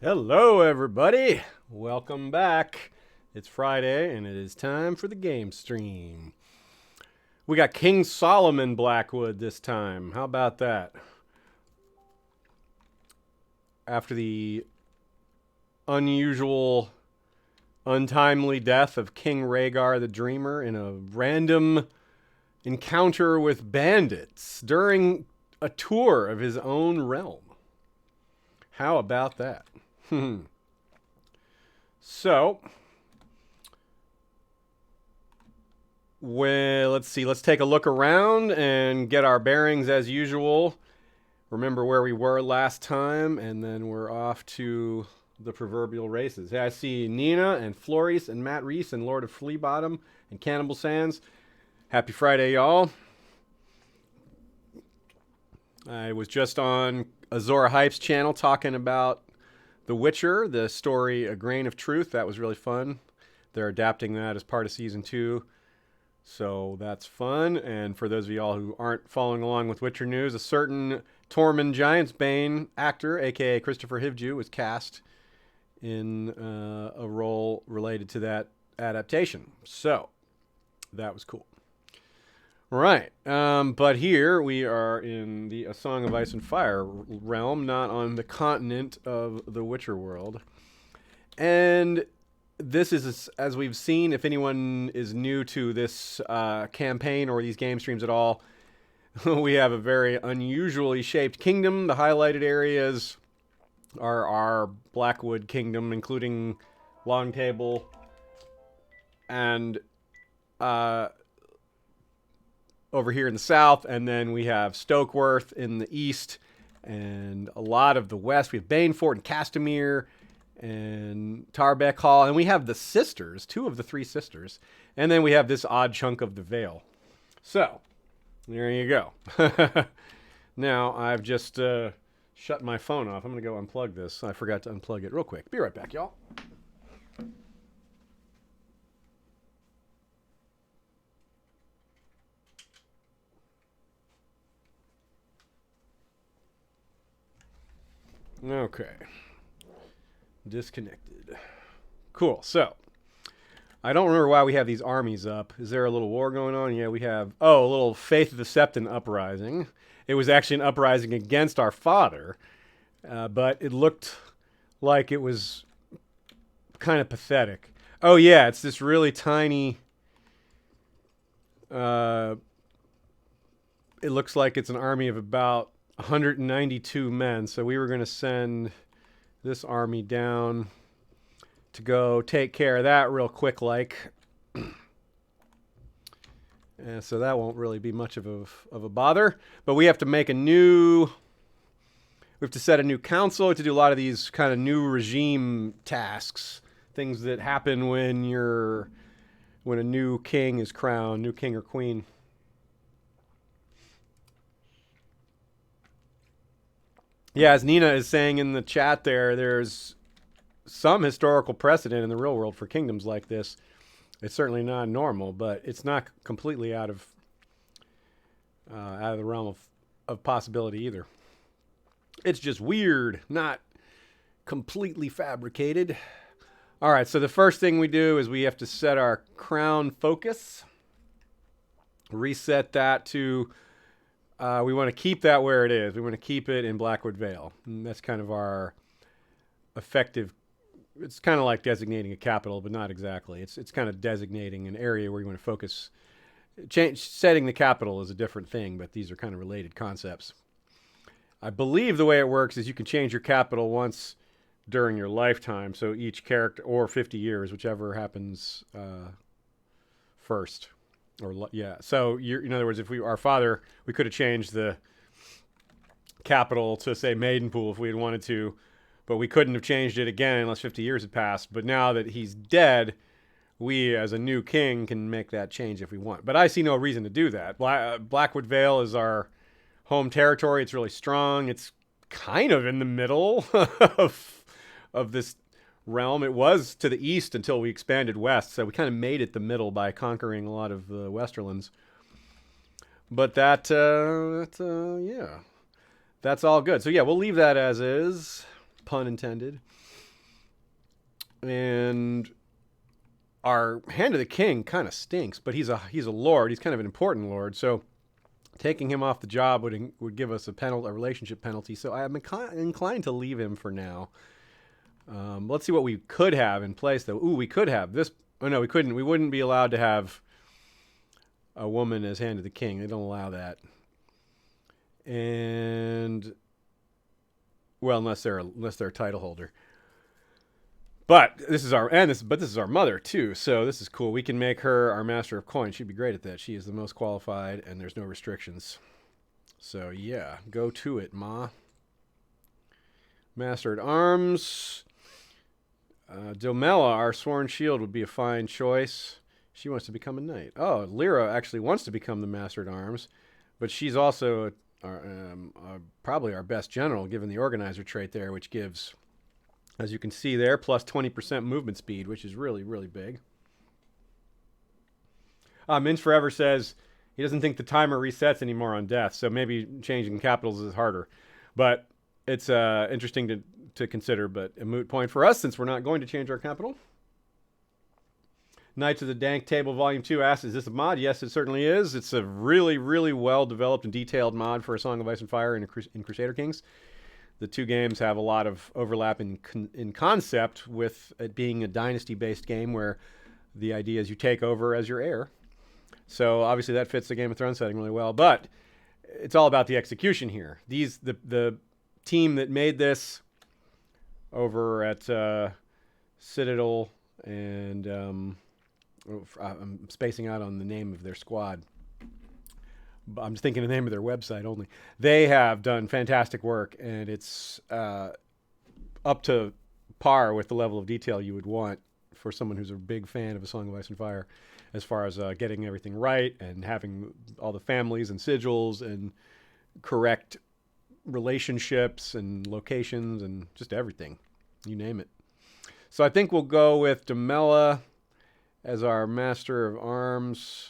Hello, everybody. Welcome back. It's Friday, and it is time for the game stream. We got King Solomon Blackwood this time. How about that? After the unusual, untimely death of King Rhaegar the Dreamer in a random encounter with bandits during a tour of his own realm. How about that? So, well, let's see. Let's take a look around and get our bearings as usual. Remember where we were last time, and then we're off to the proverbial races. Hey, I see Nina and Floris and Matt Reese and Lord of Fleabottom and Cannibal Sands. Happy Friday, y'all. I was just on Azora Hype's channel talking about The Witcher, the story A Grain of Truth. That was really fun. They're adapting that as part of season 2. So that's fun. And for those of y'all who aren't following along with Witcher news, a certain Tormund Giantsbane actor, aka Christopher Hivju, was cast in a role related to that adaptation. So that was cool. Right. But here we are in the A Song of Ice and Fire realm, not on the continent of the Witcher world. And this is, as we've seen, if anyone is new to this campaign or these game streams at all, we have a very unusually shaped kingdom. The highlighted areas are our Blackwood kingdom, including Long Table and over here in the south, and then we have Stokeworth in the east, and a lot of the west. We have Banefort and Castamere and Tarbeck Hall, and we have the sisters, 2 of the 3 sisters, and then we have this odd chunk of the Vale. So, there you go. Now, I've just shut my phone off. I'm going to go unplug this. I forgot to unplug it real quick. Be right back, y'all. Okay. Disconnected. Cool. So, I don't remember why we have these armies up. Is there a little war going on? Yeah, we have, a little Faith of the Septon uprising. It was actually an uprising against our father, but it looked like it was kind of pathetic. Oh, yeah, it's this really tiny, it looks like it's an army of about 192 men. So we were going to send this army down to go take care of that real quick, like. And so that won't really be much of a bother. But we have to make we have to set a new council. We have to do a lot of these kind of new regime tasks, things that happen when a new king is crowned, new king or queen. Yeah, as Nina is saying in the chat there's some historical precedent in the real world for kingdoms like this. It's certainly not normal, but it's not completely out of the realm of possibility either. It's just weird, not completely fabricated. All right, so the first thing we do is we have to set our crown focus. Reset that to... we want to keep that where it is. We want to keep it in Blackwood Vale. And that's kind of our effective. It's kind of like designating a capital, but not exactly. It's kind of designating an area where you want to focus. Setting the capital is a different thing, but these are kind of related concepts. I believe the way it works is you can change your capital once during your lifetime. So each character, or 50 years, whichever happens first. Or yeah, so in other words, if our father, we could have changed the capital to say Maidenpool if we had wanted to, but we couldn't have changed it again unless 50 years had passed. But now that he's dead, we as a new king can make that change if we want. But I see no reason to do that. Blackwood Vale is our home territory. It's really strong. It's kind of in the middle of this realm. It was to the east until we expanded west, so we kind of made it the middle by conquering a lot of the Westerlands. But that's all good. So yeah, we'll leave that as is, pun intended. And our Hand of the King kind of stinks, but he's a lord. He's kind of an important lord, so taking him off the job would give us a relationship penalty. So I'm inclined to leave him for now. Let's see what we could have in place, though. Ooh, we could have this. Oh no, we couldn't. We wouldn't be allowed to have a woman as Hand of the King. They don't allow that. And well, unless they're a title holder. But this is our mother too, so this is cool. We can make her our master of coin. She'd be great at that. She is the most qualified, and there's no restrictions. So yeah, go to it, Ma. Master at Arms. Domela, our sworn shield, would be a fine choice. She wants to become a knight. Oh, Lyra actually wants to become the Master at Arms, but she's also probably our best general, given the organizer trait there, which gives, as you can see there, plus 20% movement speed, which is really, really big. Minch Forever says he doesn't think the timer resets anymore on death, so maybe changing capitals is harder. But it's interesting to consider, but a moot point for us since we're not going to change our capital. Knights of the Dank Table Volume 2 asks, is this a mod? Yes, it certainly is. It's a really, really well-developed and detailed mod for A Song of Ice and Fire in Crusader Kings. The two games have a lot of overlap in concept, with it being a dynasty-based game where the idea is you take over as your heir. So obviously that fits the Game of Thrones setting really well, but it's all about the execution here. The team that made this over at Citadel, and I'm spacing out on the name of their squad. I'm just thinking the name of their website only. They have done fantastic work, and it's up to par with the level of detail you would want for someone who's a big fan of A Song of Ice and Fire, as far as getting everything right and having all the families and sigils and correct relationships and locations and just everything. You name it. So I think we'll go with Domela as our Master of Arms.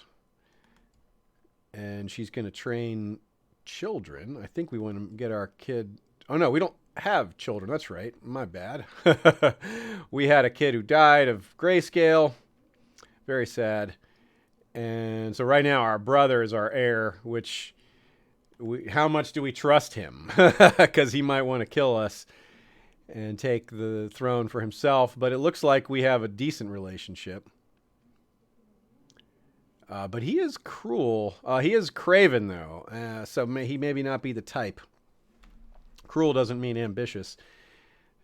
And she's going to train children. I think we want to get our kid... Oh, no, we don't have children. That's right. My bad. We had a kid who died of grayscale. Very sad. And so right now our brother is our heir, which... how much do we trust him? Because he might want to kill us and take the throne for himself. But it looks like we have a decent relationship. But he is cruel. He is craven, though. So he maybe not be the type. Cruel doesn't mean ambitious.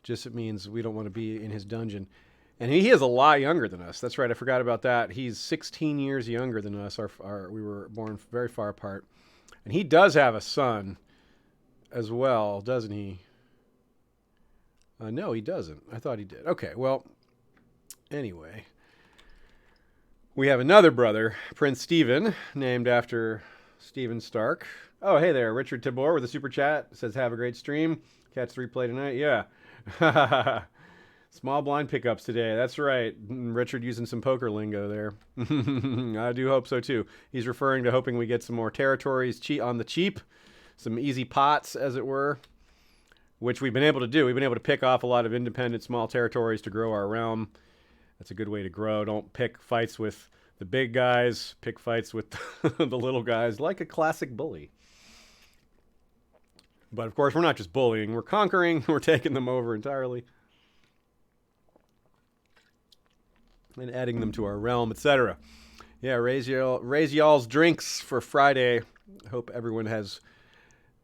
Just it means we don't want to be in his dungeon. And he is a lot younger than us. That's right. I forgot about that. He's 16 years younger than us. We were born very far apart. And he does have a son as well, doesn't he? No, he doesn't. I thought he did. Okay, well, anyway. We have another brother, Prince Stephen, named after Stephen Stark. Oh, hey there, Richard Tabor with a super chat. Says, have a great stream. Catch the replay tonight. Yeah. Small blind pickups today. That's right. Richard using some poker lingo there. I do hope so, too. He's referring to hoping we get some more territories on the cheap. Some easy pots, as it were, which we've been able to do. We've been able to pick off a lot of independent small territories to grow our realm. That's a good way to grow. Don't pick fights with the big guys. Pick fights with the little guys, like a classic bully. But, of course, we're not just bullying. We're conquering. We're taking them over entirely. And adding them to our realm, etc. Yeah, raise y'all's drinks for Friday. Hope everyone has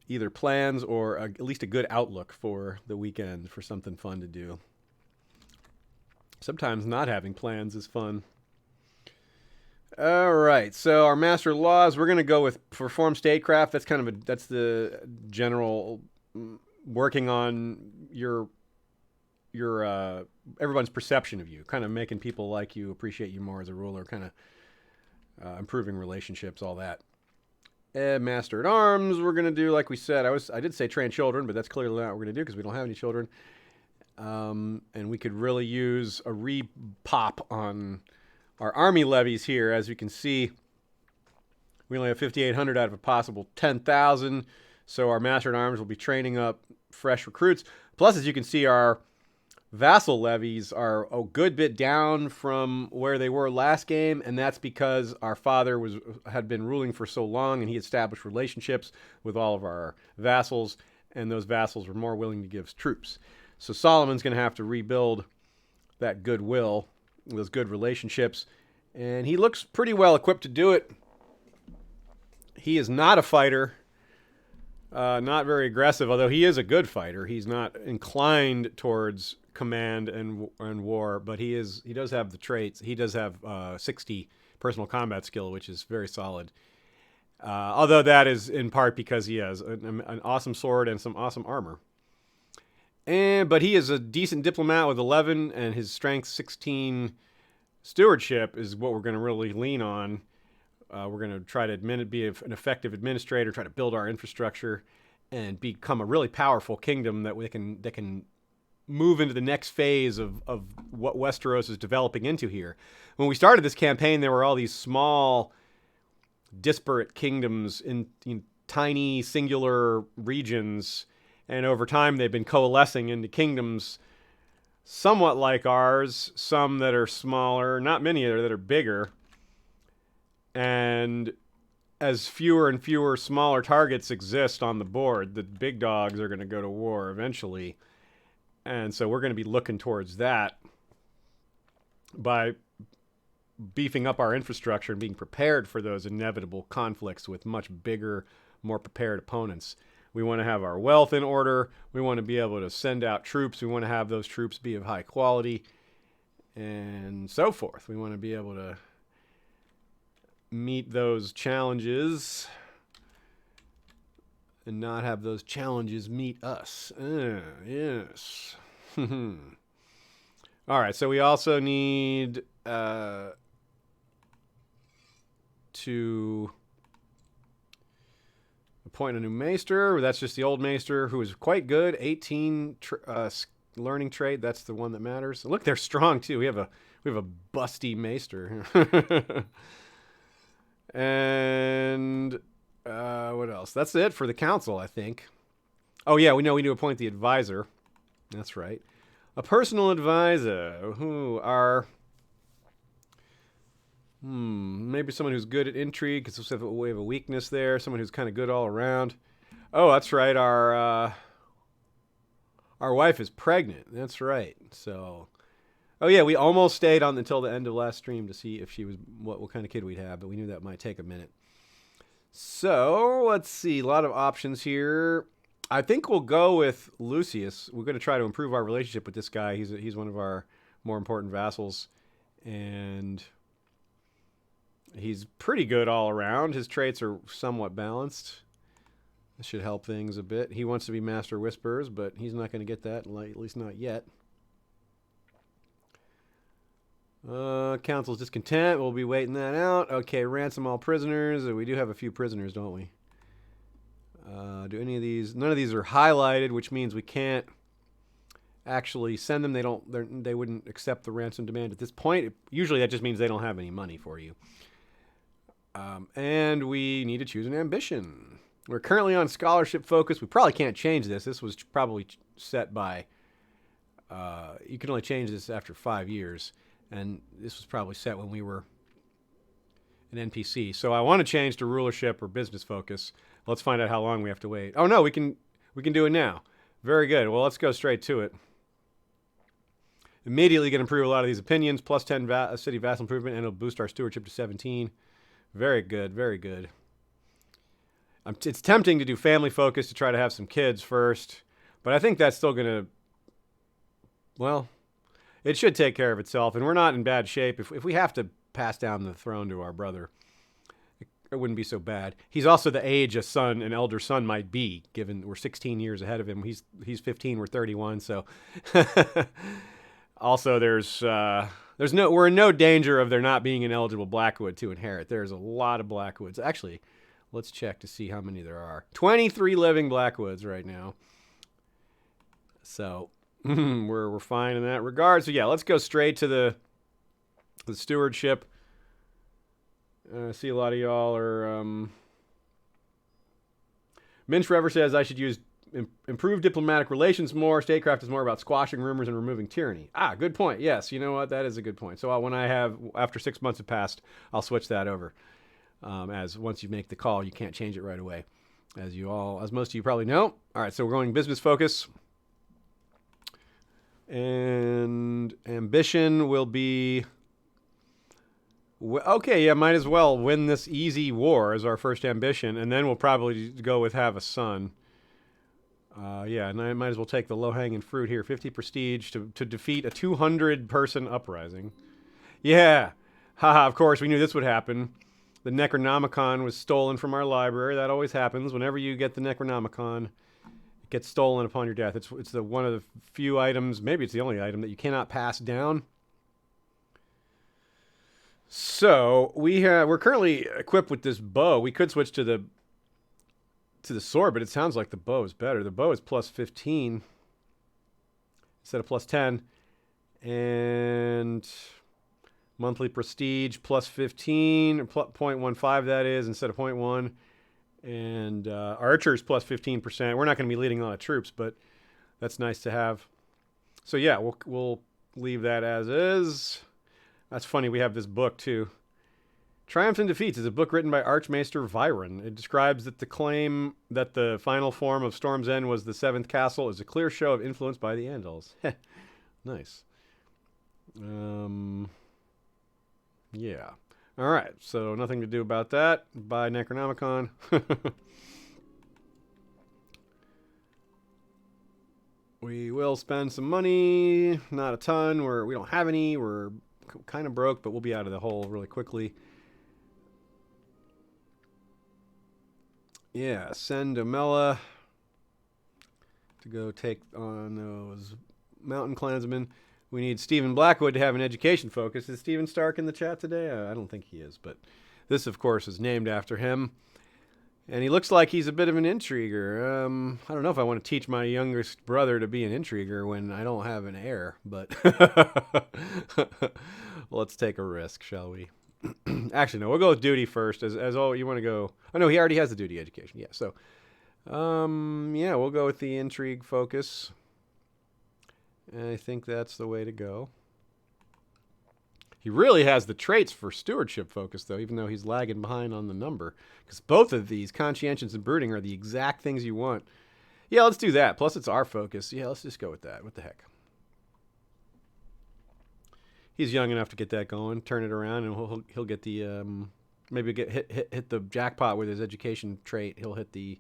either plans or at least a good outlook for the weekend, for something fun to do. Sometimes not having plans is fun. All right, so our master laws, we're going to go with perform statecraft. That's that's the general working on your everyone's perception of you, kind of making people like you, appreciate you more as a ruler, kind of improving relationships, all that. Master at Arms, we're going to do, like we said, I did say train children, but that's clearly not what we're going to do because we don't have any children. And we could really use a repop on our army levies here. As you can see, we only have 5,800 out of a possible 10,000. So our Master at Arms will be training up fresh recruits. Plus, as you can see, our vassal levies are a good bit down from where they were last game, and that's because our father had been ruling for so long, and he established relationships with all of our vassals, and those vassals were more willing to give troops. So Solomon's going to have to rebuild that goodwill, those good relationships, and he looks pretty well equipped to do it. He is not a fighter. Not very aggressive, although he is a good fighter. He's not inclined towards command and war, but he does have the traits. He does have 60 personal combat skill, which is very solid. Although that is in part because he has an awesome sword and some awesome armor. But he is a decent diplomat with 11, and his strength 16 stewardship is what we're going to really lean on. We're going to try to be an effective administrator, try to build our infrastructure, and become a really powerful kingdom that can move into the next phase of what Westeros is developing into here. When we started this campaign, there were all these small, disparate kingdoms in tiny, singular regions, and over time they've been coalescing into kingdoms somewhat like ours, some that are smaller, not many that are bigger. And as fewer and fewer smaller targets exist on the board, the big dogs are going to go to war eventually. And so we're going to be looking towards that by beefing up our infrastructure and being prepared for those inevitable conflicts with much bigger, more prepared opponents. We want to have our wealth in order. We want to be able to send out troops. We want to have those troops be of high quality and so forth. We want to be able to meet those challenges and not have those challenges meet us. Yes. All right, so we also need to appoint a new maester. That's just the old maester who is quite good. 18 learning trait. That's the one that matters. Look, they're strong too. We have a busty maester. And what else? That's it for the council, I think. Oh, yeah, we need to appoint the advisor. That's right. A personal advisor who are maybe someone who's good at intrigue, because we have a weakness there. Someone who's kind of good all around. Oh, that's right. Our wife is pregnant. That's right. So... Oh, yeah, we almost stayed on until the end of last stream to see if she was what kind of kid we'd have, but we knew that might take a minute. So, let's see. A lot of options here. I think we'll go with Lucius. We're going to try to improve our relationship with this guy. He's one of our more important vassals, and he's pretty good all around. His traits are somewhat balanced. This should help things a bit. He wants to be Master Whisperers, but he's not going to get that, at least not yet. Council's discontent. We'll be waiting that out. Okay, ransom all prisoners. We do have a few prisoners, don't we? Do any of these? None of these are highlighted, which means we can't actually send them. They wouldn't accept the ransom demand at this point. Usually that just means they don't have any money for you. And we need to choose an ambition. We're currently on scholarship focus. We probably can't change this. This was probably set by... you can only change this after 5 years. And this was probably set when we were an NPC. So I want to change to rulership or business focus. Let's find out how long we have to wait. Oh, no, we can do it now. Very good. Well, let's go straight to it. Immediately going to improve a lot of these opinions. Plus 10 city vassal improvement, and it'll boost our stewardship to 17. Very good, very good. It's tempting to do family focus to try to have some kids first. But I think that's still going to... Well... It should take care of itself, and we're not in bad shape. If we have to pass down the throne to our brother, it wouldn't be so bad. He's also the age an elder son might be, given we're 16 years ahead of him. He's 15, we're 31, so... Also, we're in no danger of there not being an eligible Blackwood to inherit. There's a lot of Blackwoods. Actually, let's check to see how many there are. 23 living Blackwoods right now. So... we're fine in that regard. So yeah, let's go straight to the stewardship. I see a lot of y'all are... Minch Forever says I should use improve diplomatic relations more. Statecraft is more about squashing rumors and removing tyranny. Good point. Yes, you know what? That is a good point. So when after 6 months have passed, I'll switch that over. As once you make the call, you can't change it right away. As most of you probably know. All right, so we're going business focus. And ambition will be... Okay, yeah, might as well win this easy war as our first ambition, and then we'll probably go with have a son. Yeah, and I might as well take the low-hanging fruit here. 50 prestige to defeat a 200-person uprising. Yeah, haha, of course, we knew this would happen. The Necronomicon was stolen from our library. That always happens. Whenever you get the Necronomicon, it gets stolen upon your death. It's one of the few items, maybe it's the only item, that you cannot pass down. So we're currently equipped with this bow. We could switch to the sword, but it sounds like the bow is better. The bow is plus 15 instead of plus 10, and monthly prestige plus 15, or 0.15 that is instead of 0.1, and archers plus 15%. We're not going to be leading a lot of troops, but that's nice to have. So yeah, we'll leave that as is. That's funny, we have this book, too. Triumphs and Defeats is a book written by Archmaester Viron. It describes that the claim that the final form of Storm's End was the 7th castle is a clear show of influence by the Andals. Nice. Yeah. All right, so nothing to do about that. Buy Necronomicon. We will spend some money. Not a ton. We don't have any. We're kind of broke, but we'll be out of the hole really quickly. Yeah, send Amela to go take on those mountain clansmen. We need Stephen Blackwood to have an education focus. Is Stephen Stark in the chat today? I don't think he is, but this, of course, is named after him. And he looks like he's a bit of an intriguer. I don't know if I want to teach my youngest brother to be an intriguer when I don't have an heir, but let's take a risk, shall we? Actually, no, we'll go with duty first. As all you want to go. Oh, no, he already has the duty education. Yeah, so, yeah, we'll go with the intrigue focus. And I think that's the way to go. He really has the traits for stewardship focus, though, even though he's lagging behind on the number. Because both of these, conscientious and brooding, are the exact things you want. Yeah, let's do that. Plus, it's our focus. Yeah, let's just go with that. What the heck? He's young enough to get that going, turn it around, and he'll get the maybe hit the jackpot with his education trait. He'll hit the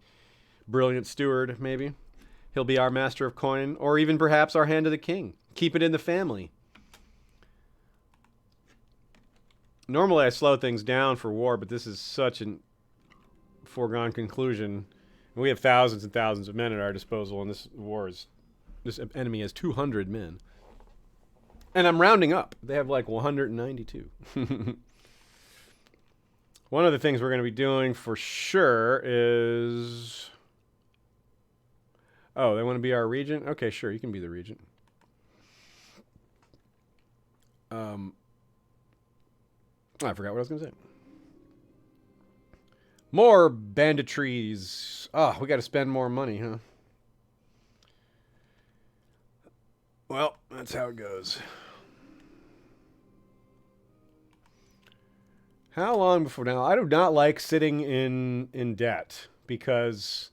brilliant steward, maybe. He'll be our master of coin, or even perhaps our hand of the king. Keep it in the family. Normally I slow things down for war, but this is such a foregone conclusion. We have thousands and thousands of men at our disposal, and this enemy has 200 men. And I'm rounding up. They have like 192. One of the things we're going to be doing for sure is... Oh, they want to be our regent? Okay, sure, you can be the regent. I forgot what I was going to say. More banditries. Oh, we got to spend more money, huh? Well, that's how it goes. How long before now? I do not like sitting in debt, because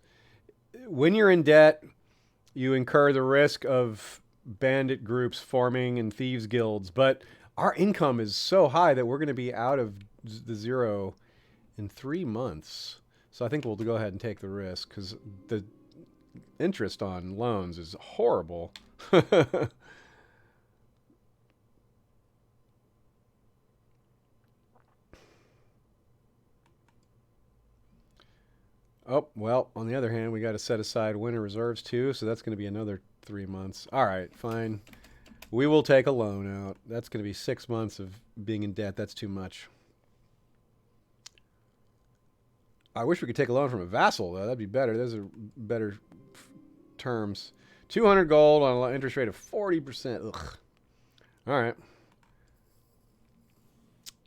when you're in debt, you incur the risk of bandit groups forming and thieves guilds, but our income is so high that we're going to be out of the zero in 3 months. So I think we'll go ahead and take the risk, because the interest on loans is horrible. Oh, well, on the other hand, we got to set aside winter reserves too, so that's going to be another 3 months. All right, fine. We will take a loan out. That's going to be 6 months of being in debt. That's too much. I wish we could take a loan from a vassal, though. That'd be better. Those are better terms. 200 gold on an interest rate of 40%. Ugh. All right.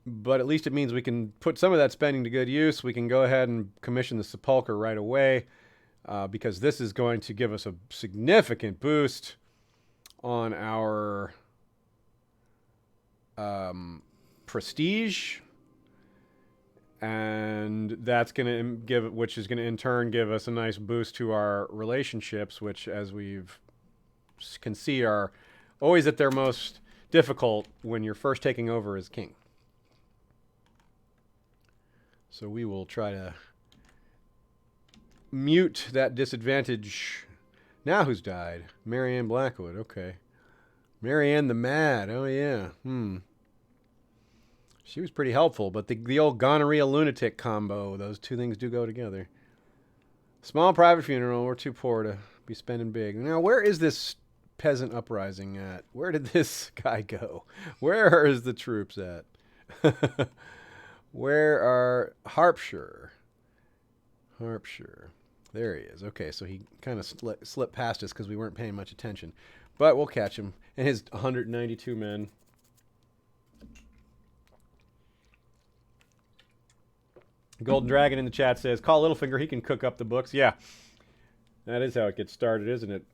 But at least it means we can put some of that spending to good use. We can go ahead and commission the sepulcher right away. because this is going to give us a significant boost on our prestige, and that's going to which is going to in turn give us a nice boost to our relationships, which, as we've can see, are always at their most difficult when you're first taking over as king. So we will try to mute that disadvantage. Now who's died? Marianne Blackwood. Okay. Marianne the Mad. Oh, yeah. She was pretty helpful, but the old gonorrhea lunatic combo, those two things do go together. Small private funeral. We're too poor to be spending big. Now, where is this peasant uprising at? Where did this guy go? Where is the troops at? Where are Harpshire? Harpshire. There he is. Okay, so he kind of slipped past us because we weren't paying much attention. But we'll catch him. And his 192 men. Golden Dragon in the chat says, call Littlefinger, he can cook up the books. Yeah, that is how it gets started, isn't it?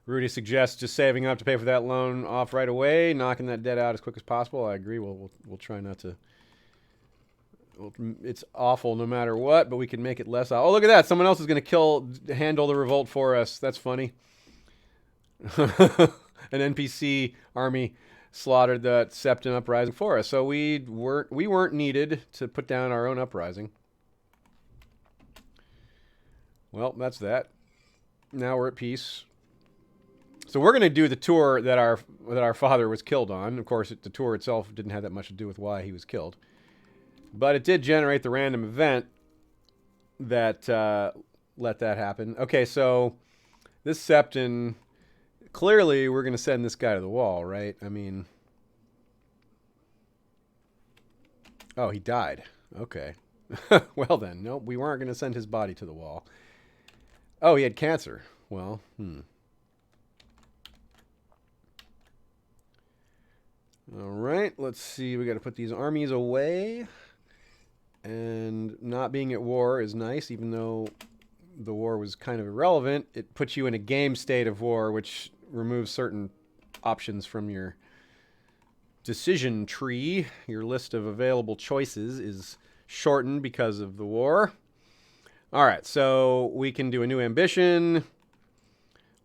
Rudy suggests just saving up to pay for that loan off right away, knocking that debt out as quick as possible. I agree. We'll try not to. It's awful no matter what, but we can make it less. Oh, look at that! Someone else is going to handle the revolt for us. That's funny. An NPC army slaughtered the Septon uprising for us, so we weren't needed to put down our own uprising. Well, that's that. Now we're at peace. So we're going to do the tour that our father was killed on. Of course, the tour itself didn't have that much to do with why he was killed. But it did generate the random event that let that happen. Okay, so this Septon, clearly we're going to send this guy to the wall, right? I mean... Oh, he died. Okay. Well then, nope, we weren't going to send his body to the wall. Oh, he had cancer. Well, All right, let's see. We got to put these armies away. And not being at war is nice, even though the war was kind of irrelevant. It puts you in a game state of war, which removes certain options from your decision tree. Your list of available choices is shortened because of the war. All right, so we can do a new ambition.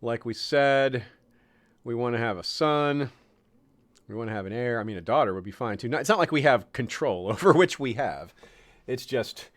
Like we said, we want to have a son. We want to have an heir. I mean, a daughter would be fine, too. It's not like we have control over which we have. It's just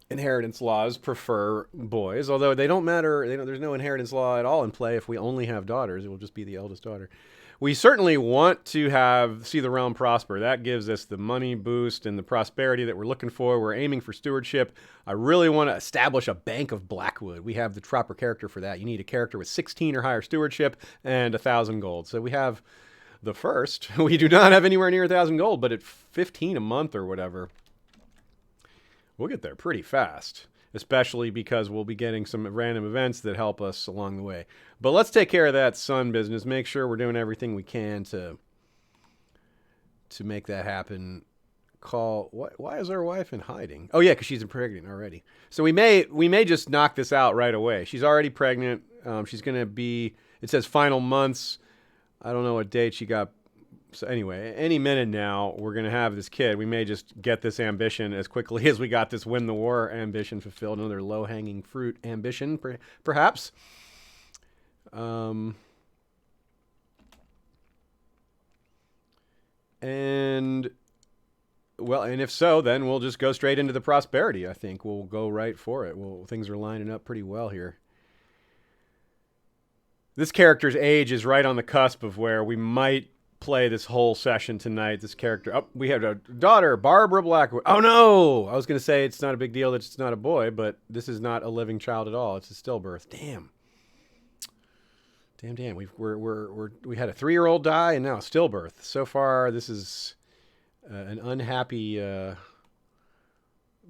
inheritance laws prefer boys, although they don't matter. There's no inheritance law at all in play if we only have daughters. It will just be the eldest daughter. We certainly want to see the realm prosper. That gives us the money boost and the prosperity that we're looking for. We're aiming for stewardship. I really want to establish a bank of Blackwood. We have the proper character for that. You need a character with 16 or higher stewardship and 1,000 gold. So we have the first. We do not have anywhere near 1,000 gold, but at 15 a month or whatever, we'll get there pretty fast, especially because we'll be getting some random events that help us along the way. But let's take care of that son business. Make sure we're doing everything we can to make that happen. Why is our wife in hiding? Oh yeah, because she's pregnant already. So we may just knock this out right away. She's already pregnant. She's going to be, it says final months. I don't know what date she got. So anyway, any minute now, we're going to have this kid. We may just get this ambition as quickly as we got this win the war ambition fulfilled. Another low-hanging fruit ambition, perhaps. And if so, then we'll just go straight into the prosperity, I think. We'll go right for it. Things are lining up pretty well here. This character's age is right on the cusp of where we might play this whole session tonight. This character, we have a daughter, Barbara Blackwood. Oh no, I was going to say it's not a big deal that it's not a boy, but this is not a living child at all. It's a stillbirth. Damn. We had a 3-year-old die and now a stillbirth. So far, this is an unhappy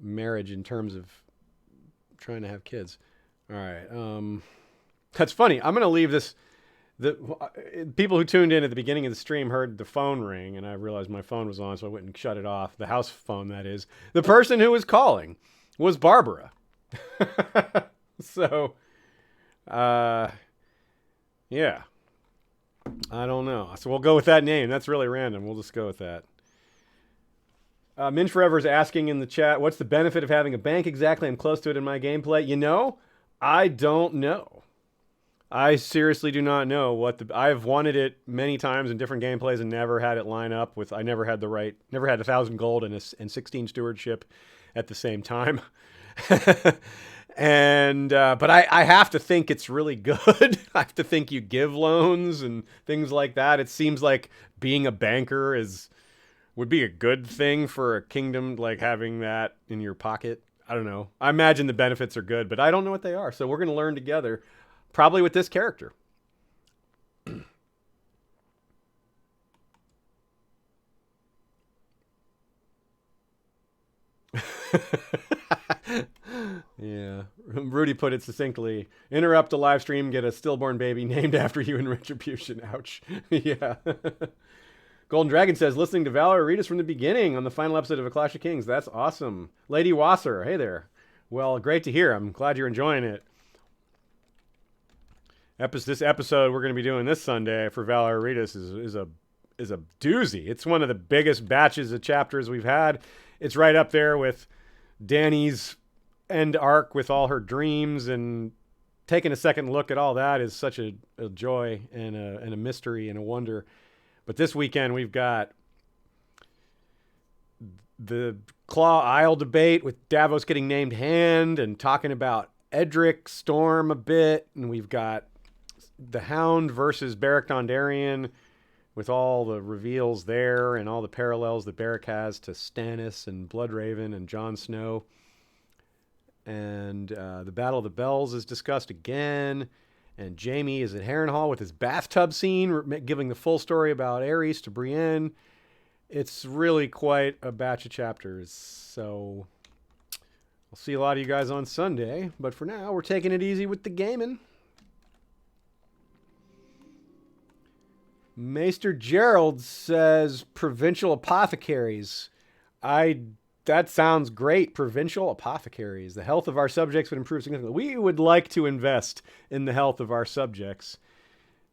marriage in terms of trying to have kids. All right. That's funny. I'm going to leave this The people who tuned in at the beginning of the stream heard the phone ring, and I realized my phone was on, so I went and shut it off. The house phone, that is. The person who was calling was Barbara. So, yeah. I don't know. So we'll go with that name. That's really random. We'll just go with that. Min Forever is asking in the chat, what's the benefit of having a bank exactly? I'm close to it in my gameplay. You know, I don't know. I seriously do not know what the... I've wanted it many times in different gameplays and never had it line up with... I never had the right... Never had 1,000 gold and 16 stewardship at the same time. And but I have to think it's really good. I have to think you give loans and things like that. It seems like being a banker would be a good thing for a kingdom, like having that in your pocket. I don't know. I imagine the benefits are good, but I don't know what they are. So we're going to learn together, probably with this character. Yeah. Rudy put it succinctly. Interrupt a live stream, get a stillborn baby named after you in retribution. Ouch. Yeah. Golden Dragon says, listening to Valor read us from the beginning on the final episode of A Clash of Kings. That's awesome. Lady Wasser, hey there. Well, great to hear. I'm glad you're enjoying it. This episode we're going to be doing this Sunday for Valor read us is a doozy. It's one of the biggest batches of chapters we've had. It's right up there with Dany's end arc with all her dreams, and taking a second look at all that is such a joy and a mystery and a wonder. But this weekend we've got the Claw Isle debate with Davos getting named Hand and talking about Edric Storm a bit, and we've got the Hound versus Beric Dondarrion with all the reveals there and all the parallels that Beric has to Stannis and Bloodraven and Jon Snow. And the Battle of the Bells is discussed again. And Jaime is at Harrenhal with his bathtub scene, giving the full story about Aerys to Brienne. It's really quite a batch of chapters. So I'll see a lot of you guys on Sunday. But for now, we're taking it easy with the gaming. Maester Gerald says provincial apothecaries. That sounds great. Provincial apothecaries. The health of our subjects would improve significantly. We would like to invest in the health of our subjects.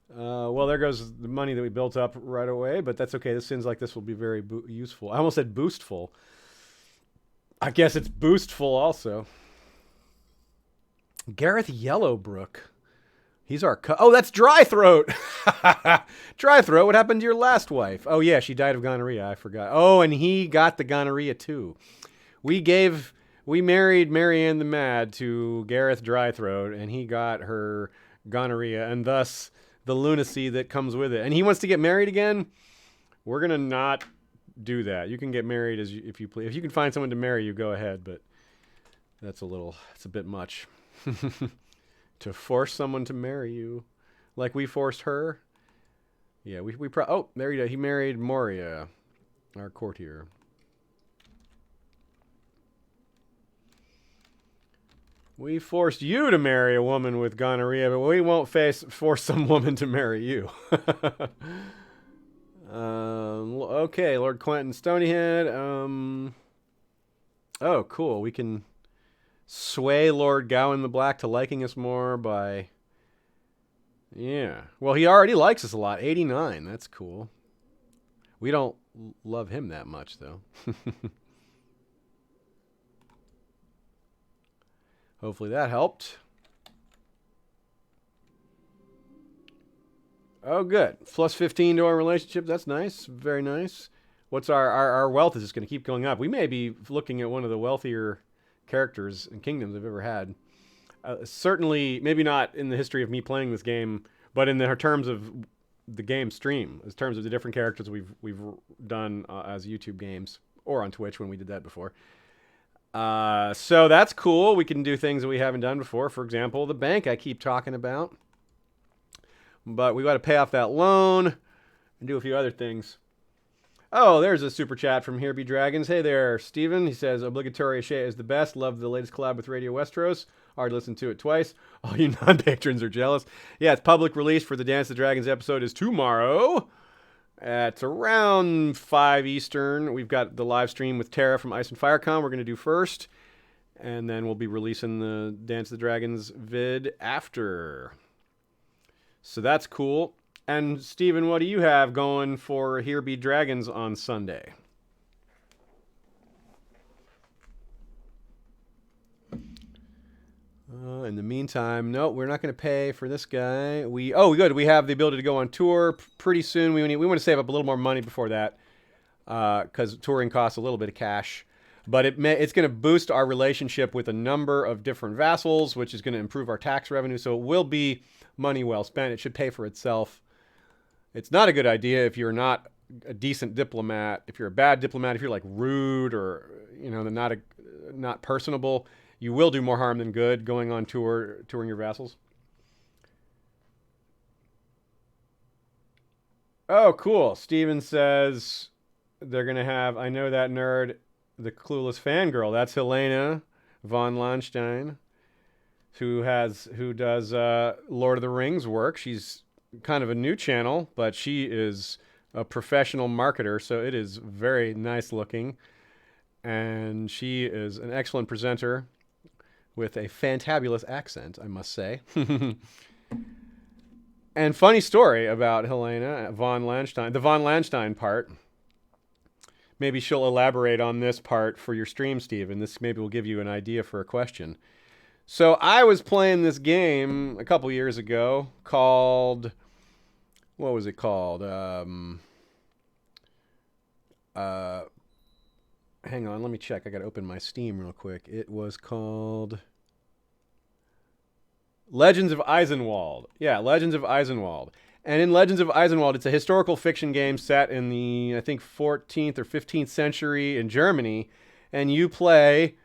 Well, there goes the money that we built up right away, but that's okay. This seems like this will be very useful. I almost said boostful. I guess it's boostful also. Gareth Yellowbrook. He's our... Oh, that's Drythroat. Drythroat, what happened to your last wife? Oh, yeah, she died of gonorrhea. I forgot. Oh, and he got the gonorrhea, too. We married Marianne the Mad to Gareth Drythroat, and he got her gonorrhea, and thus the lunacy that comes with it. And he wants to get married again? We're going to not do that. You can get married if you please. If you can find someone to marry you, go ahead, but it's a bit much. To force someone to marry you, like we forced her. Yeah, there he married Moria, our courtier. We forced you to marry a woman with gonorrhea, but we won't force some woman to marry you. Okay, Lord Quentin Stonyhead. Oh, cool. We can sway Lord Gawain the Black to liking us more by... Yeah. Well, he already likes us a lot. 89. That's cool. We don't love him that much, though. Hopefully that helped. Oh, good. Plus 15 to our relationship. That's nice. Very nice. What's our wealth is just going to keep going up. We may be looking at one of the wealthier characters and kingdoms I've ever had. Certainly, maybe not in the history of me playing this game, but in the terms of the game stream, in terms of the different characters we've done as YouTube games or on Twitch when we did that before. So that's cool. We can do things that we haven't done before. For example, the bank I keep talking about. But we got to pay off that loan and do a few other things. Oh, there's a super chat from Here Be Dragons. Hey there, Steven. He says, Obligatory Shea is the best. Love the latest collab with Radio Westeros. Already listened to it twice. All you non-patrons are jealous. Yeah, its public release for the Dance of the Dragons episode is tomorrow at around 5 Eastern. We've got the live stream with Tara from Ice and Firecon we're going to do first. And then we'll be releasing the Dance of the Dragons vid after. So that's cool. And Steven, what do you have going for Here Be Dragons on Sunday? In the meantime, no, we're not going to pay for this guy. Good. We have the ability to go on tour pretty soon. We want to save up a little more money before that because touring costs a little bit of cash. But it's going to boost our relationship with a number of different vassals, which is going to improve our tax revenue. So it will be money well spent. It should pay for itself. It's not a good idea if you're not a decent diplomat. If you're a bad diplomat, if you're like rude or not personable, you will do more harm than good going on touring your vassals. Oh, cool. Steven says they're gonna have I know that nerd, the clueless fangirl. That's Helena von Landstein, who does Lord of the Rings work. She's kind of a new channel, but she is a professional marketer, so it is very nice looking. And she is an excellent presenter with a fantabulous accent, I must say. And funny story about Helena von Landstein, the von Landstein part. Maybe she'll elaborate on this part for your stream, Steve, and this maybe will give you an idea for a question. So I was playing this game a couple years ago called, what was it called? Hang on, let me check. I got to open my Steam real quick. It was called Legends of Eisenwald. Yeah, Legends of Eisenwald. And in Legends of Eisenwald, it's a historical fiction game set in the, I think, 14th or 15th century in Germany. And you play,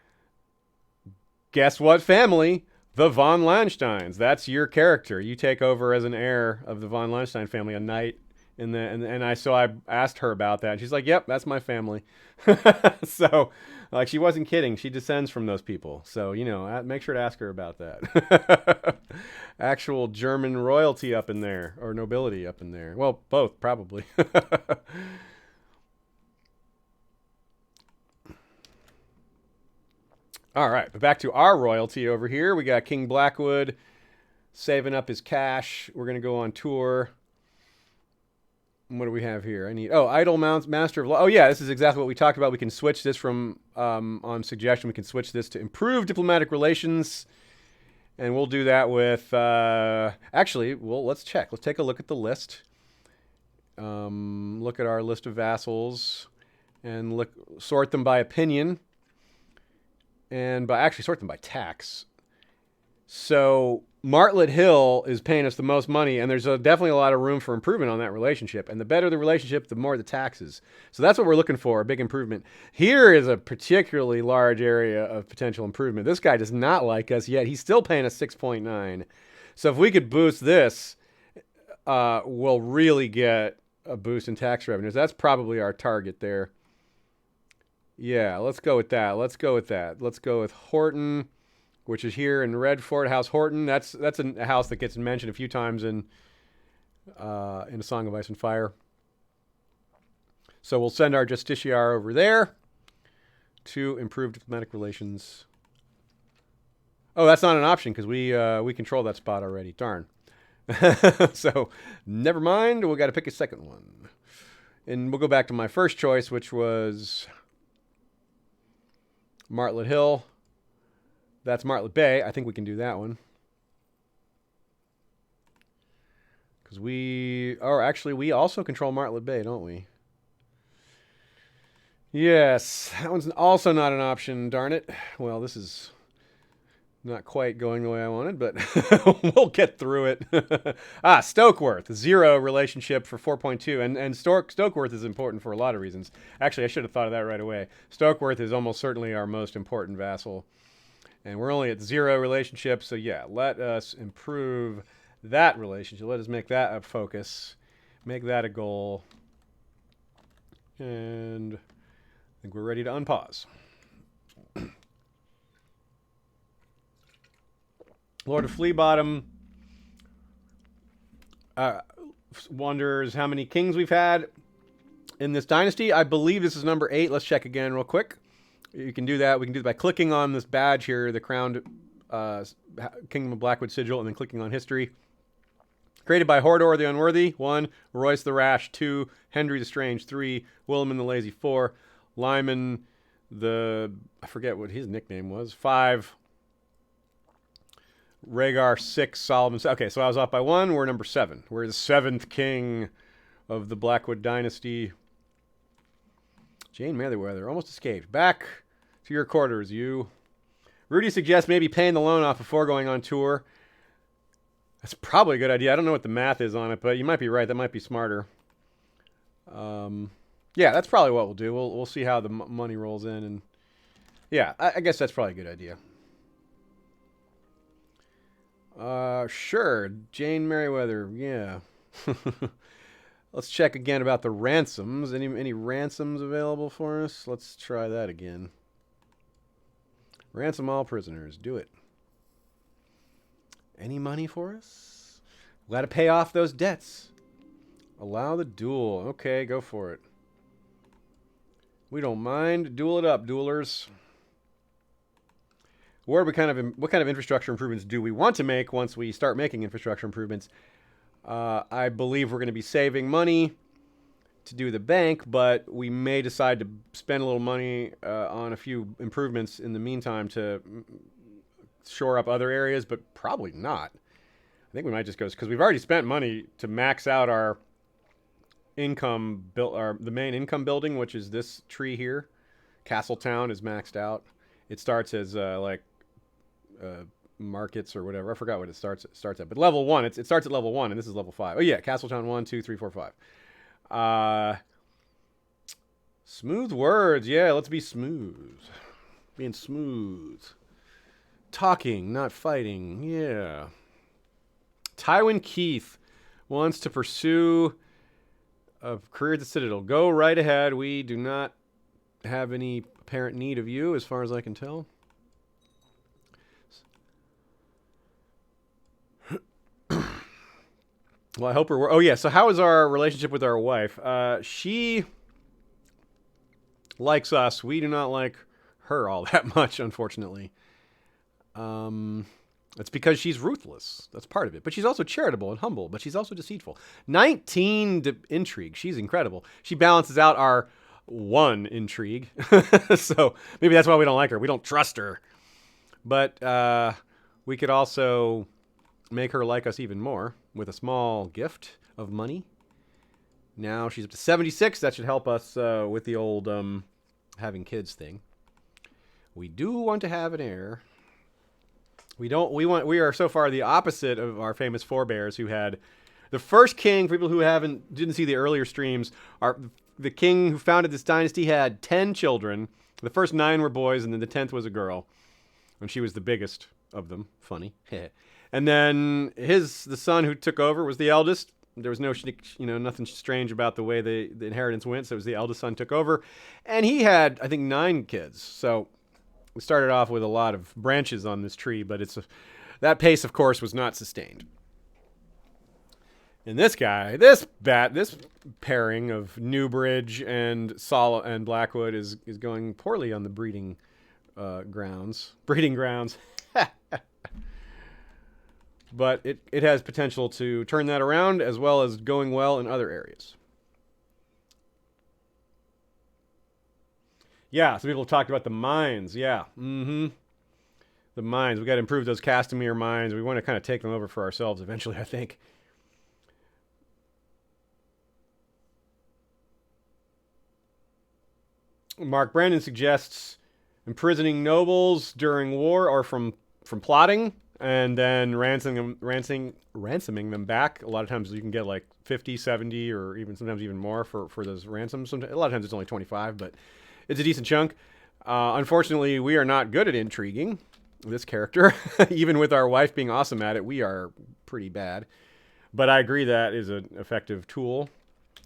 guess what family? The von Landsteins. That's your character. You take over as an heir of the von Landstein family, a knight. And I asked her about that. And she's like, yep, that's my family. So, like, she wasn't kidding. She descends from those people. So, make sure to ask her about that. Actual German royalty up in there, or nobility up in there. Well, both, probably. All right, but back to our royalty over here. We got King Blackwood saving up his cash. We're going to go on tour. What do we have here? Idle Mounts, Master of Law. Oh, yeah, this is exactly what we talked about. We can switch this from, on suggestion, we can switch this to improve diplomatic relations. And we'll do that with, let's check. Let's take a look at the list. Look at our list of vassals and sort them by opinion. And sort them by tax. So Martlet Hill is paying us the most money, and there's definitely a lot of room for improvement on that relationship. And the better the relationship, the more the taxes. So that's what we're looking for, a big improvement. Here is a particularly large area of potential improvement. This guy does not like us yet. He's still paying us 6.9. So if we could boost this, we'll really get a boost in tax revenues. That's probably our target there. Yeah, let's go with that. Let's go with Horton, which is here in Redford, House Horton. That's a house that gets mentioned a few times in A Song of Ice and Fire. So we'll send our Justiciar over there to improve diplomatic relations. Oh, that's not an option because we control that spot already. Darn. So never mind. We got to pick a second one, and we'll go back to my first choice, which was Martlet Hill. That's Martlet Bay. I think we can do that one. Because we also control Martlet Bay, don't we? Yes, that one's also not an option, darn it. Well, this is not quite going the way I wanted, but we'll get through it. Stokeworth, 0 relationship for 4.2. And Stokeworth is important for a lot of reasons. Actually, I should have thought of that right away. Stokeworth is almost certainly our most important vassal. And we're only at 0 relationship, so yeah, let us improve that relationship. Let us make that a focus. Make that a goal. And I think we're ready to unpause. Lord of Fleabottom wonders how many kings we've had in this dynasty. I believe this is number 8. Let's check again real quick. You can do that. We can do it by clicking on this badge here, the crowned Kingdom of Blackwood sigil, and then clicking on history. Created by Hodor the Unworthy, 1. Royce the Rash, 2. Hendry the Strange, 3. Williman the Lazy, 4. Lyman the... I forget what his nickname was. 5. Rhaegar, 6. Solomon... Okay, so I was off by 1. We're number 7. We're the 7th king of the Blackwood dynasty. Jane Merriweather almost escaped. Back to your quarters, you. Rudy suggests maybe paying the loan off before going on tour. That's probably a good idea. I don't know what the math is on it, but you might be right. That might be smarter. Yeah, that's probably what we'll do. We'll see how the money rolls in, and yeah, I guess that's probably a good idea. Sure, Jane Merriweather. Yeah. Let's check again about the ransoms. Any ransoms available for us? Let's try that again. Ransom all prisoners. Do it. Any money for us? We got to pay off those debts. Allow the duel. Okay, go for it. We don't mind. Duel it up, duelers. What kind of infrastructure improvements do we want to make once we start making infrastructure improvements? I believe we're going to be saving money to do the bank, but we may decide to spend a little money on a few improvements in the meantime to shore up other areas, but probably not. I think we might just go, because we've already spent money to max out our income, the main income building, which is this tree here. Castletown is maxed out. It starts as markets or whatever. I forgot what it starts at. But level 1, it starts at level 1, and this is level 5. Oh yeah, Castletown 1, 2, 3, 4, 5. Smooth words. Yeah, let's be smooth. Being smooth. Talking, not fighting. Yeah. Tywin Keith wants to pursue a career at the Citadel. Go right ahead. We do not have any apparent need of you, as far as I can tell. Well, I hope we're... Oh, yeah. So how is our relationship with our wife? She likes us. We do not like her all that much, unfortunately. It's because she's ruthless. That's part of it. But she's also charitable and humble. But she's also deceitful. 19 intrigue. She's incredible. She balances out our 1 intrigue. So maybe that's why we don't like her. We don't trust her. But we could also make her like us even more with a small gift of money. Now she's up to 76. That should help us with the old having kids thing. We do want to have an heir. We are so far the opposite of our famous forebears who had the first king. For people who didn't see the earlier streams, the king who founded this dynasty had 10 children. The first 9 were boys, and then the 10th was a girl, and she was the biggest of them. Funny. And then the son who took over was the eldest. There was nothing strange about the way the inheritance went. So it was the eldest son took over, and he had, I think, 9 kids. So we started off with a lot of branches on this tree, but that pace, of course, was not sustained. And this pairing of Newbridge and Blackwood is going poorly on the breeding grounds. But it has potential to turn that around, as well as going well in other areas. Yeah, some people have talked about the mines. Yeah. The mines. We got to improve those Castamere mines. We want to kind of take them over for ourselves eventually, I think. Mark Brandon suggests imprisoning nobles during war or from plotting, and then ransoming them back. A lot of times you can get like 50, 70, or even sometimes even more for those ransoms. A lot of times it's only 25, but it's a decent chunk. Unfortunately, we are not good at intriguing this character. Even with our wife being awesome at it, we are pretty bad. But I agree that is an effective tool.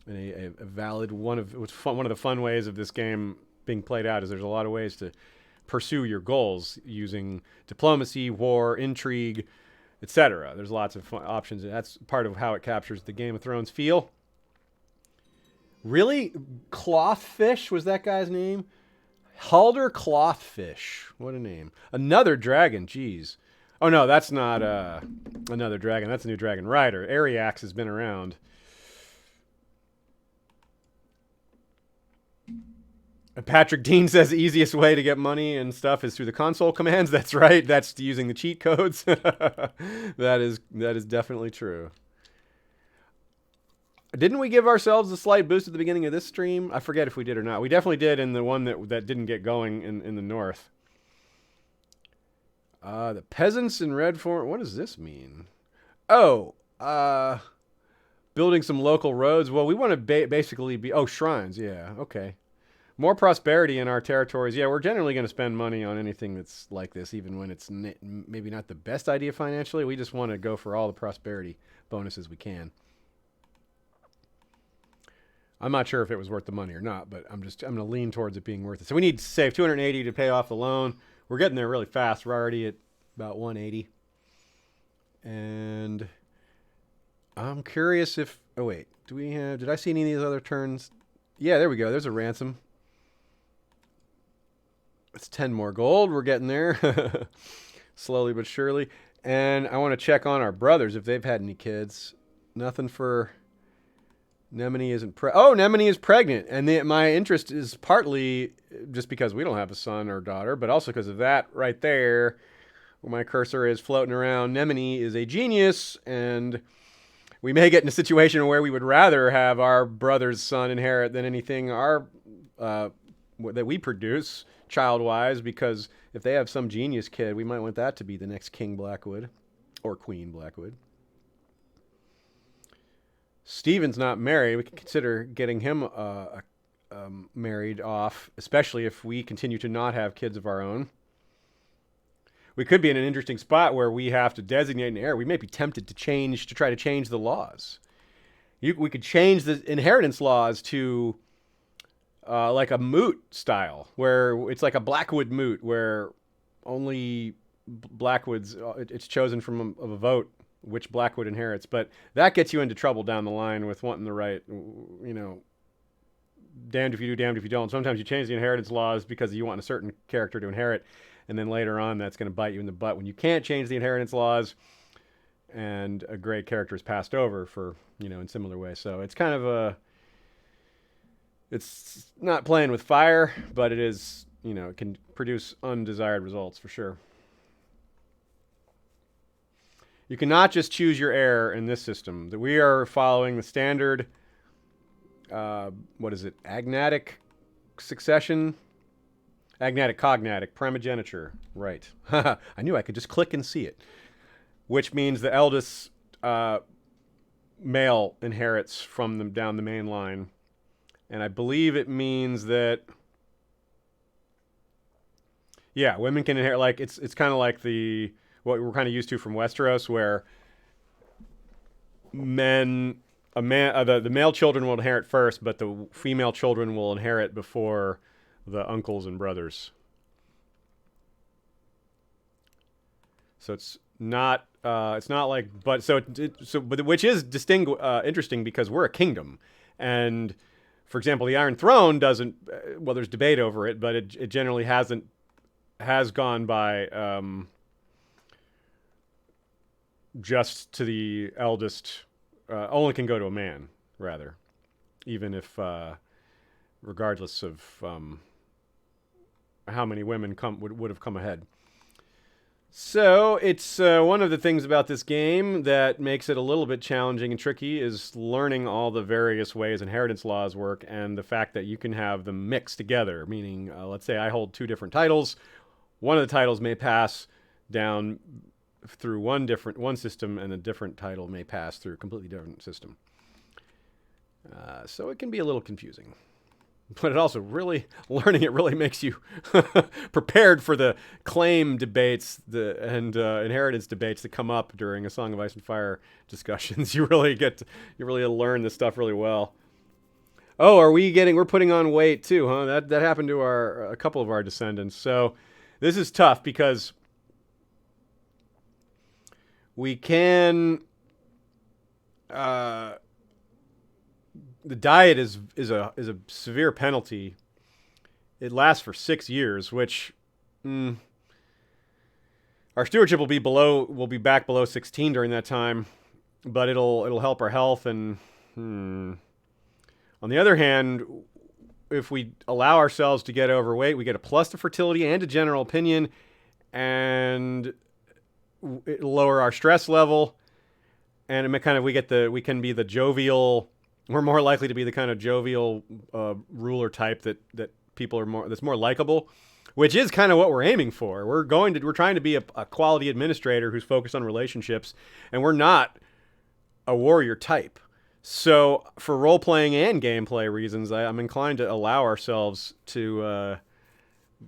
And a valid one of what's fun, one of the fun ways of this game being played out is there's a lot of ways to pursue your goals using diplomacy, war, intrigue, etc. There's lots of fun options, and that's part of how it captures the Game of Thrones feel. Really? Clothfish was that guy's name? Halder Clothfish. What a name. Another dragon, jeez. Oh no, that's not another dragon. That's a new dragon rider. Ariax has been around. Patrick Dean says the easiest way to get money and stuff is through the console commands. That's right. That's using the cheat codes. That is definitely true. Didn't we give ourselves a slight boost at the beginning of this stream? I forget if we did or not. We definitely did in the one that didn't get going in the north. The peasants in Red Fort. What does this mean? Oh, building some local roads. Well, we want to basically be... Oh, shrines. Yeah, okay. More prosperity in our territories. Yeah, we're generally going to spend money on anything that's like this, even when it's maybe not the best idea financially. We just want to go for all the prosperity bonuses we can. I'm not sure if it was worth the money or not, but I'm going to lean towards it being worth it. So we need to save 280 to pay off the loan. We're getting there really fast. We're already at about 180. And I'm curious if... Oh, wait. Did I see any of these other turns? Yeah, there we go. There's a ransom. It's 10 more gold. We're getting there. Slowly but surely. And I want to check on our brothers if they've had any kids. Nothing for... Nemini isn't Nemini is pregnant. And my interest is partly just because we don't have a son or daughter, but also because of that right there where my cursor is floating around. Nemini is a genius, and we may get in a situation where we would rather have our brother's son inherit than anything that we produce child-wise, because if they have some genius kid, we might want that to be the next King Blackwood or Queen Blackwood. Steven's not married. We can consider getting him married off, especially if we continue to not have kids of our own. We could be in an interesting spot where we have to designate an heir. We may be tempted to try to change the laws. We could change the inheritance laws to like a moot style, where it's like a Blackwood moot, where only Blackwoods, it's chosen from a vote which Blackwood inherits. But that gets you into trouble down the line with wanting the right, damned if you do, damned if you don't. Sometimes you change the inheritance laws because you want a certain character to inherit, and then later on that's going to bite you in the butt when you can't change the inheritance laws and a great character is passed over for, in similar ways. So it's kind of it's not playing with fire, but it is, it can produce undesired results for sure. You cannot just choose your heir in this system. We are following the standard, agnatic succession? Agnatic, cognatic, primogeniture. Right. I knew I could just click and see it. Which means the eldest male inherits from them down the main line. And I believe it means that... Yeah, women can inherit. Like it's kind of like what we're kind of used to from Westeros, where the male children will inherit first, but the female children will inherit before the uncles and brothers. So it's not like, but which is interesting because we're a kingdom, and for example, the Iron Throne doesn't. Well, there's debate over it, but it generally has gone by. Just to the eldest, only can go to a man, rather, even if, regardless of how many women would have come ahead. So it's one of the things about this game that makes it a little bit challenging and tricky is learning all the various ways inheritance laws work, and the fact that you can have them mixed together, meaning, let's say I hold two different titles. One of the titles may pass down through one system, and a different title may pass through a completely different system. So it can be a little confusing. But it also learning it really makes you prepared for the claim debates and inheritance debates that come up during A Song of Ice and Fire discussions. You really learn this stuff really well. Oh, we're putting on weight too, huh? That happened to a couple of our descendants. So this is tough because we can uh, the diet is a severe penalty. It lasts for 6 years, which our stewardship will be back below 16 during that time, but it'll help our health. And on the other hand, if we allow ourselves to get overweight, we get a plus to fertility and to general opinion, and it'll lower our stress level, and it kind of we can be the jovial. We're more likely to be the kind of jovial ruler type that people are more that's more likable, which is kind of what we're aiming for. We're trying to be a quality administrator who's focused on relationships, and we're not a warrior type. So for role playing and gameplay reasons, I'm inclined to allow ourselves to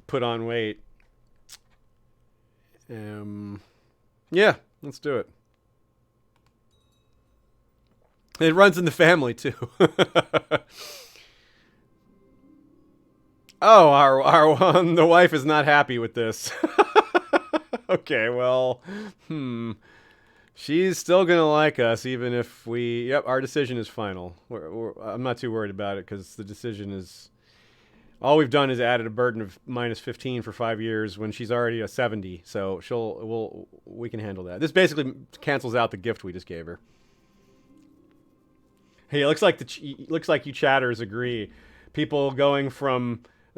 put on weight. Yeah, let's do it. It runs in the family too. Oh, the wife is not happy with this. Okay, well, she's still gonna like us even if we. Yep, our decision is final. I'm not too worried about it because the decision is. All we've done is added a burden of -15 for 5 years when she's already a 70. So we can handle that. This basically cancels out the gift we just gave her. Hey, it looks like you chatters agree. People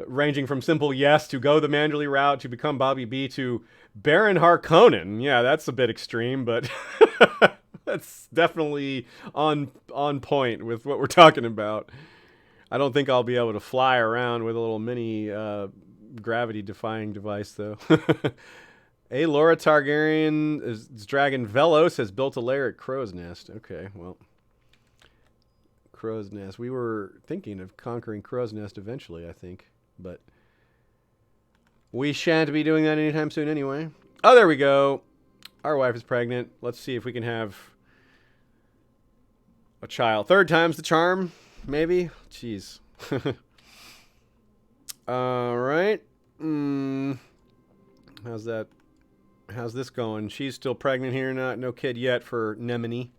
ranging from simple yes to go the Manderley route to become Bobby B to Baron Harkonnen. Yeah, that's a bit extreme, but that's definitely on point with what we're talking about. I don't think I'll be able to fly around with a little mini gravity-defying device, though. A Laura Targaryen's dragon Velos has built a lair at Crow's Nest. Okay, well. Crow's Nest. We were thinking of conquering Crow's Nest eventually, I think. But we shan't be doing that anytime soon anyway. Oh, there we go. Our wife is pregnant. Let's see if we can have a child. Third time's the charm, maybe? Jeez. All right. How's that? How's this going? She's still pregnant here. No kid yet for Nemini.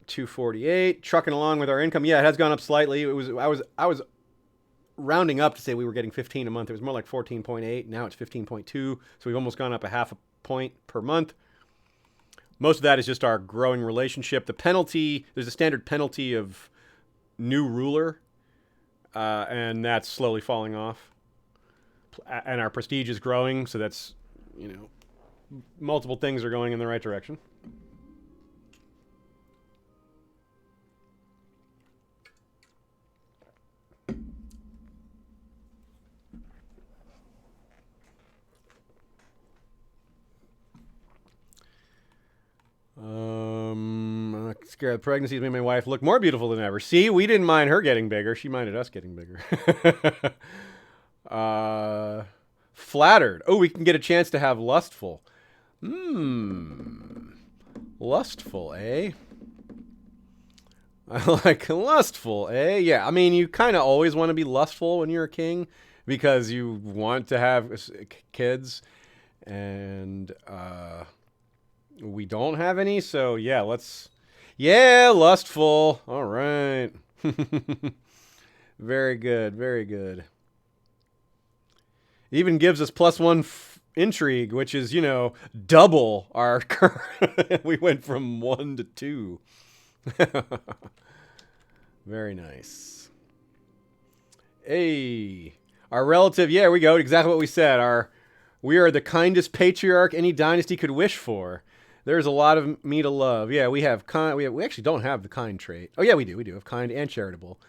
248, trucking along with our income. Yeah, it has gone up slightly. I was rounding up to say we were getting 15 a month. It was more like 14.8. Now it's 15.2. So we've almost gone up a half a point per month. Most of that is just our growing relationship. The penalty, there's a standard penalty of new ruler, and that's slowly falling off. And our prestige is growing, so that's, multiple things are going in the right direction. Scared of pregnancy made my wife look more beautiful than ever. See, we didn't mind her getting bigger. She minded us getting bigger. Flattered. Oh, we can get a chance to have lustful. Lustful, eh? I like lustful, eh? Yeah, I mean, you kind of always want to be lustful when you're a king because you want to have kids, and we don't have any, so yeah, lustful. All right. Very good, very good. It even gives us +1 intrigue, which is, double our current. We went from 1 to 2. Very nice. Hey, our relative, yeah, we go. Exactly what we said. We are the kindest patriarch any dynasty could wish for. There's a lot of me to love. Yeah, we have kind. We actually don't have the kind trait. Oh yeah, we do. We do have kind and charitable.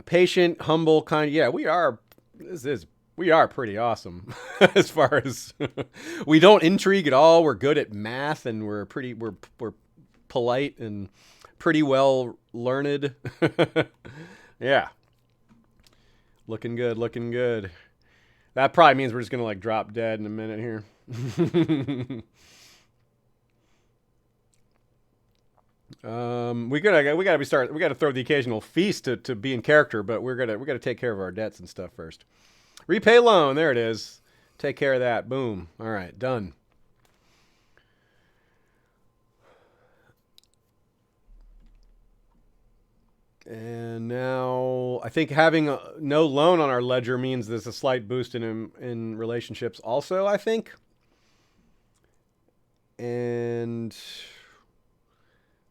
Patient, humble, kind. Yeah, we are. We are pretty awesome as far as we don't intrigue at all. We're good at math, and we're polite and pretty well learned. Yeah, looking good, looking good. That probably means we're just gonna drop dead in a minute here. We gotta throw the occasional feast to be in character, but we gotta take care of our debts and stuff first. Repay loan. There it is. Take care of that. Boom. All right, done. And now I think having no loan on our ledger means there's a slight boost in relationships also, I think. And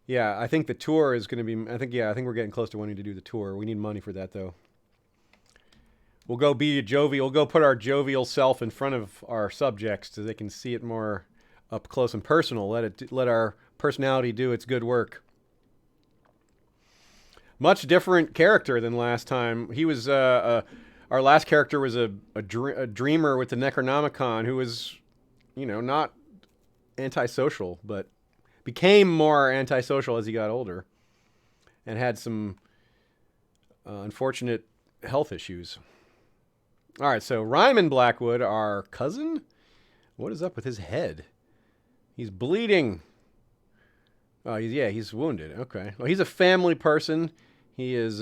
yeah, I think the tour is going to be, I think we're getting close to wanting to do the tour. We need money for that though. We'll go be jovial. We'll go put our jovial self in front of our subjects so they can see it more up close and personal. Let our personality do its good work. Much different character than last time. He was our last character was a dreamer with the Necronomicon who was, not antisocial, but became more antisocial as he got older and had some unfortunate health issues. All right, so Ryman Blackwood, our cousin, what is up with his head? He's bleeding. Oh, he's wounded. Okay. Well, he's a family person. He is,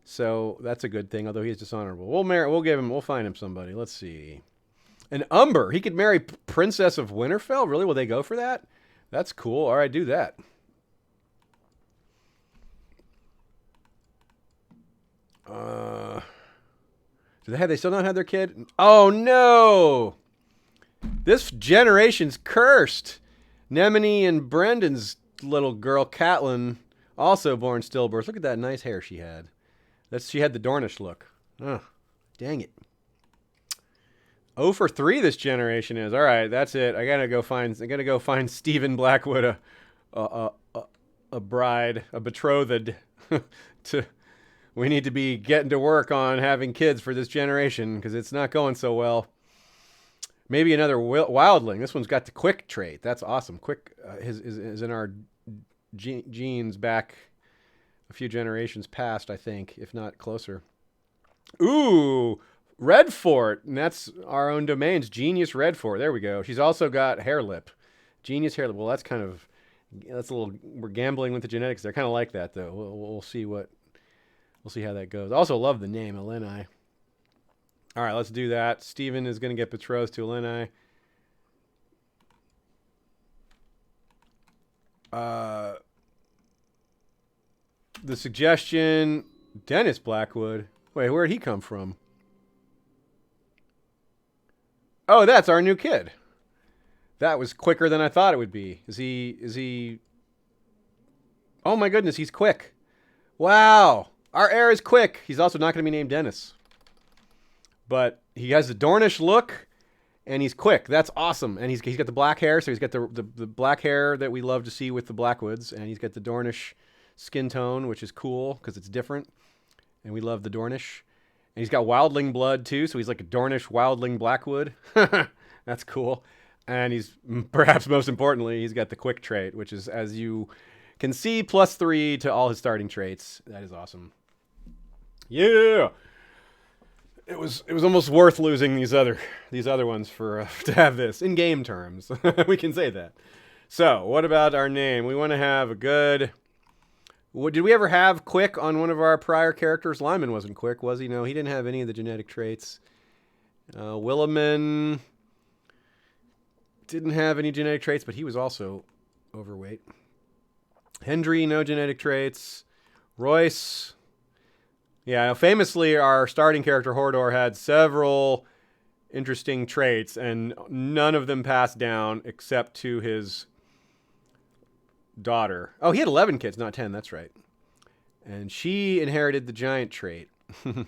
so that's a good thing, although he is dishonorable. We'll find him somebody. Let's see. An Umber. He could marry Princess of Winterfell? Really? Will they go for that? That's cool. All right, do that. They still not had their kid? Oh, no! This generation's cursed. Nemini and Brendan's little girl, Catelyn, also born stillbirth. Look at that nice hair she had. She had the Dornish look. Oh, dang it. 0 for 3 this generation is. All right, that's it. I gotta go find Stephen Blackwood a bride, a betrothed. We need to be getting to work on having kids for this generation because it's not going so well. Maybe another wildling. This one's got the quick trait. That's awesome. Quick is in our genes back a few generations past, I think, if not closer. Ooh, Redfort. And that's our own domains. Genius Redfort. There we go. She's also got hair lip. Genius hair lip. Well, that's a little, we're gambling with the genetics. They're kind of like that, though. We'll see how that goes. I also love the name, Elenai. All right, let's do that. Stephen is going to get betrothed to Elenai. The suggestion, Dennis Blackwood. Wait, where'd he come from? Oh, that's our new kid. That was quicker than I thought it would be. Is he... Oh my goodness, he's quick. Wow. Our heir is quick. He's also not going to be named Dennis. But he has the Dornish look, and he's quick. That's awesome. And he's got the black hair, so he's got the black hair that we love to see with the Blackwoods. And he's got the Dornish skin tone, which is cool because it's different. And we love the Dornish. And he's got wildling blood, too, so he's like a Dornish wildling Blackwood. That's cool. And he's, perhaps most importantly, he's got the quick trait, which is, as you can see, +3 to all his starting traits. That is awesome. Yeah! It was almost worth losing these other ones for to have this in game terms. We can say that. So, what about our name? We want to have a good... Did we ever have quick on one of our prior characters? Lyman wasn't quick, was he? No, he didn't have any of the genetic traits. Williman didn't have any genetic traits, but he was also overweight. Hendry, no genetic traits. Royce... Yeah, famously, our starting character, Hordor, had several interesting traits, and none of them passed down except to his daughter. Oh, he had 11 kids, not 10, that's right. And she inherited the giant trait. And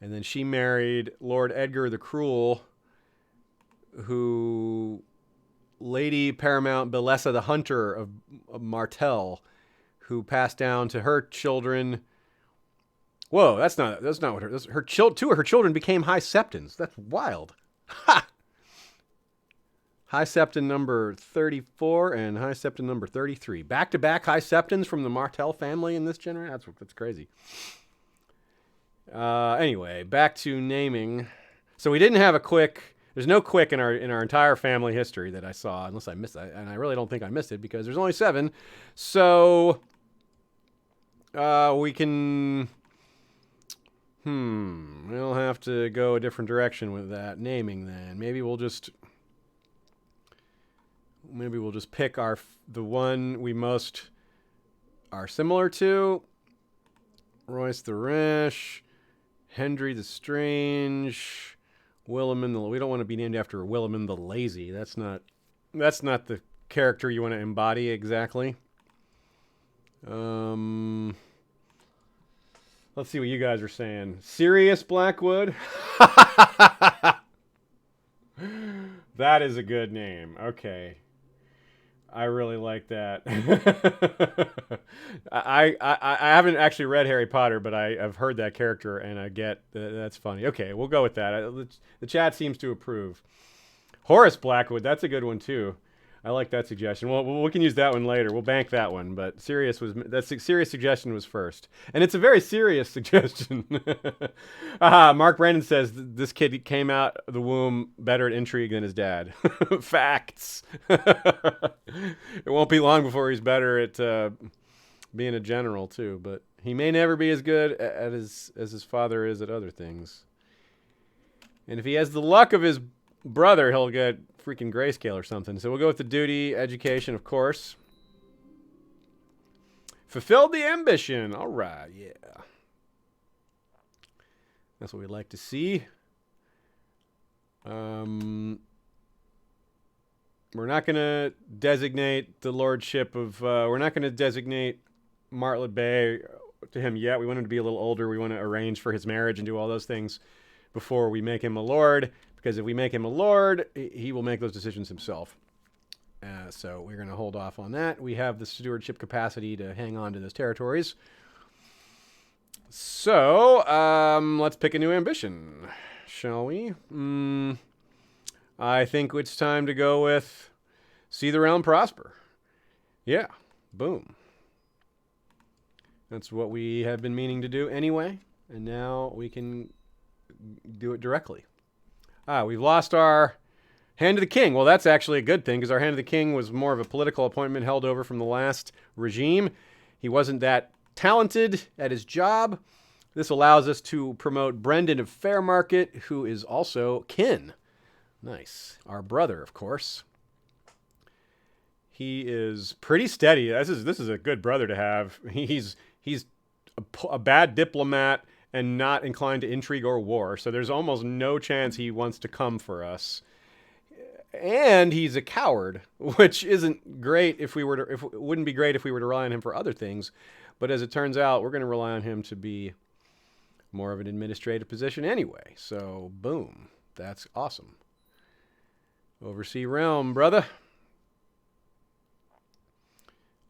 then she married Lord Edgar the Cruel, who Lady Paramount Belessa the Hunter of Martell, who passed down to her children. Whoa, that's not what two of her children became High Septons. That's wild. Ha! High Septon number 34 and High Septon number 33. Back-to-back High Septons from the Martell family in this generation. That's crazy. Anyway, back to naming. So we didn't have a quick. There's no quick in our entire family history that I saw, unless I missed it, and I really don't think I missed it because there's only 7. So we can. We'll have to go a different direction with that naming then. Maybe we'll just pick the one we most are similar to. Royce the Rash, Hendry the Strange, Williman the. We don't want to be named after Williman the Lazy. That's not the character you want to embody exactly. Let's see what you guys are saying. Sirius Blackwood. That is a good name. Okay. I really like that. I haven't actually read Harry Potter, but I've heard that character, and I get that's funny. Okay, we'll go with that. The chat seems to approve. Horace Blackwood, that's a good one too. I like that suggestion. Well, we can use that one later. We'll bank that one. But serious suggestion was first, and it's a very serious suggestion. Mark Brandon says this kid came out of the womb better at intrigue than his dad. Facts. It won't be long before he's better at being a general too. But he may never be as good as his father is at other things. And if he has the luck of his brother, he'll get freaking grayscale or something. So we'll go with the duty, education, of course. Fulfilled the ambition. All right, yeah. That's what we'd like to see. We're not going to designate the lordship of... we're not going to designate Martlet Bay to him yet. We want him to be a little older. We want to arrange for his marriage and do all those things before we make him a lord. Because if we make him a lord, he will make those decisions himself. So we're going to hold off on that. We have the stewardship capacity to hang on to those territories. So let's pick a new ambition, shall we? I think it's time to go with see the realm prosper. Yeah, boom. That's what we have been meaning to do anyway. And now we can do it directly. We've lost our Hand of the King. Well, that's actually a good thing because our Hand of the King was more of a political appointment held over from the last regime. He wasn't that talented at his job. This allows us to promote Brendan of Fairmarket, who is also kin. Nice. Our brother, of course. He is pretty steady. This is a good brother to have. He's a bad diplomat and not inclined to intrigue or war. So there's almost no chance he wants to come for us. And he's a coward, which isn't great it wouldn't be great if we were to rely on him for other things. But as it turns out, we're going to rely on him to be more of an administrative position anyway. So boom, that's awesome. Oversee realm, brother.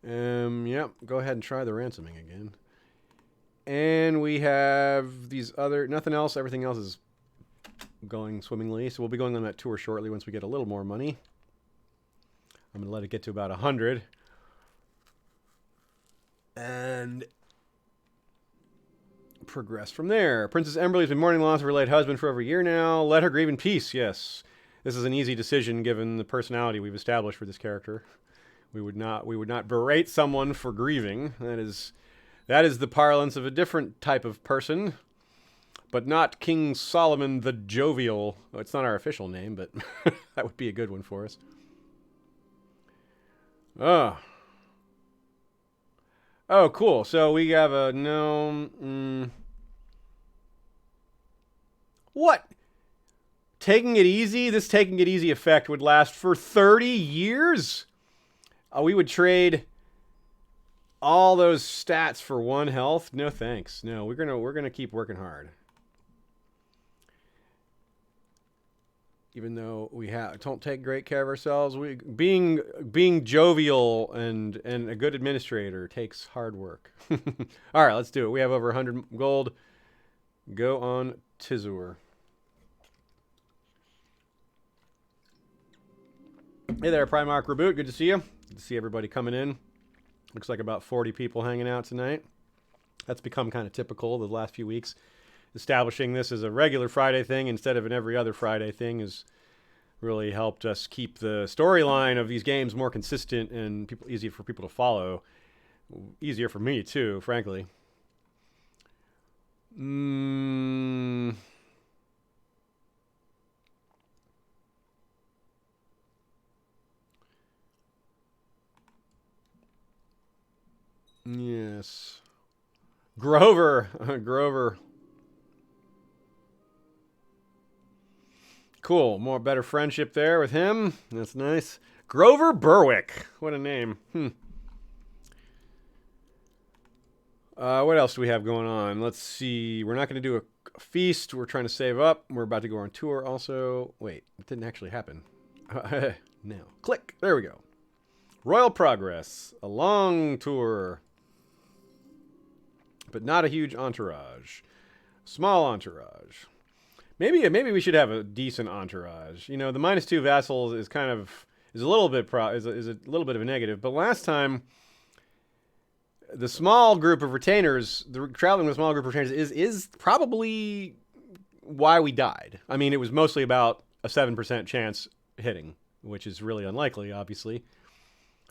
Yep, go ahead and try the ransoming again. And we have these other... Nothing else. Everything else is going swimmingly. So we'll be going on that tour shortly once we get a little more money. I'm going to let it get to about 100. And progress from there. Princess Emberly's been mourning the loss of her late husband for over a year now. Let her grieve in peace. Yes. This is an easy decision given the personality we've established for this character. We would not berate someone for grieving. That is the parlance of a different type of person, but not King Solomon the Jovial. Well, it's not our official name, but that would be a good one for us. Oh, cool. So we have a no. What? Taking it easy? This taking it easy effect would last for 30 years? We would trade all those stats for 1 health? No thanks. No, we're gonna keep working hard. Even though we don't take great care of ourselves, being jovial and a good administrator takes hard work. All right, let's do it. We have over 100 gold. Go on Tizur. Hey there, Primarch Reboot. Good to see you. Good to see everybody coming in. Looks like about 40 people hanging out tonight. That's become kind of typical the last few weeks. Establishing this as a regular Friday thing instead of an every other Friday thing is really helped us keep the storyline of these games more consistent and easier for people to follow. Easier for me too, frankly. Yes. Grover. Grover. Cool. Better friendship there with him. That's nice. Grover Berwick. What a name. What else do we have going on? Let's see. We're not going to do a feast. We're trying to save up. We're about to go on tour also. Wait, it didn't actually happen. No. Click. There we go. Royal Progress. A long tour. But not a huge entourage. Small entourage. Maybe we should have a decent entourage. You know, the -2 vassals is kind of is a little bit of a negative. But last time, the small group of retainers, traveling with a small group of retainers is probably why we died. I mean, it was mostly about a 7% chance hitting, which is really unlikely, obviously.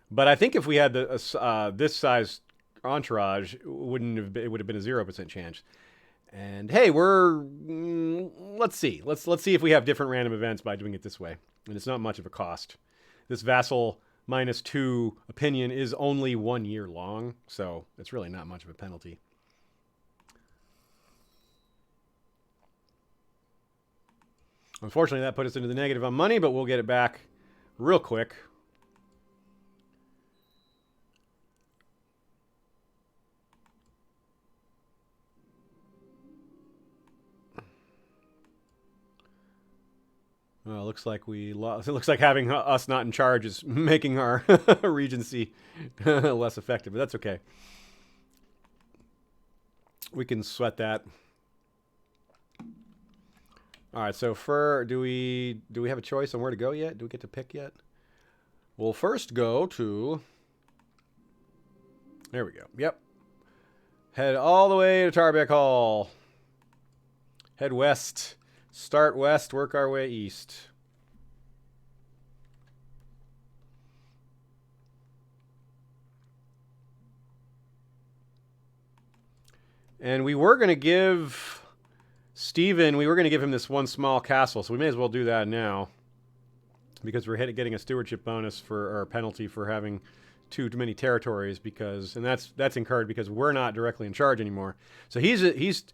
But I think if we had this size entourage, it would have been a 0% chance. And hey, let's see. Let's see if we have different random events by doing it this way. And it's not much of a cost. This vassal -2 opinion is only 1 year long, so it's really not much of a penalty. Unfortunately, that put us into the negative on money, but we'll get it back real quick. Well, it looks like we lost. It looks like having us not in charge is making our regency less effective, but that's okay. We can sweat that. All right. So, do we have a choice on where to go yet? Do we get to pick yet? We'll first go to. There we go. Yep. Head all the way to Tarbeck Hall. Head west. Start west, work our way east. And we were going to give Stephen, him this one small castle, so we may as well do that now. Because we're getting a stewardship bonus or penalty for having too many territories, and that's incurred because we're not directly in charge anymore. So he's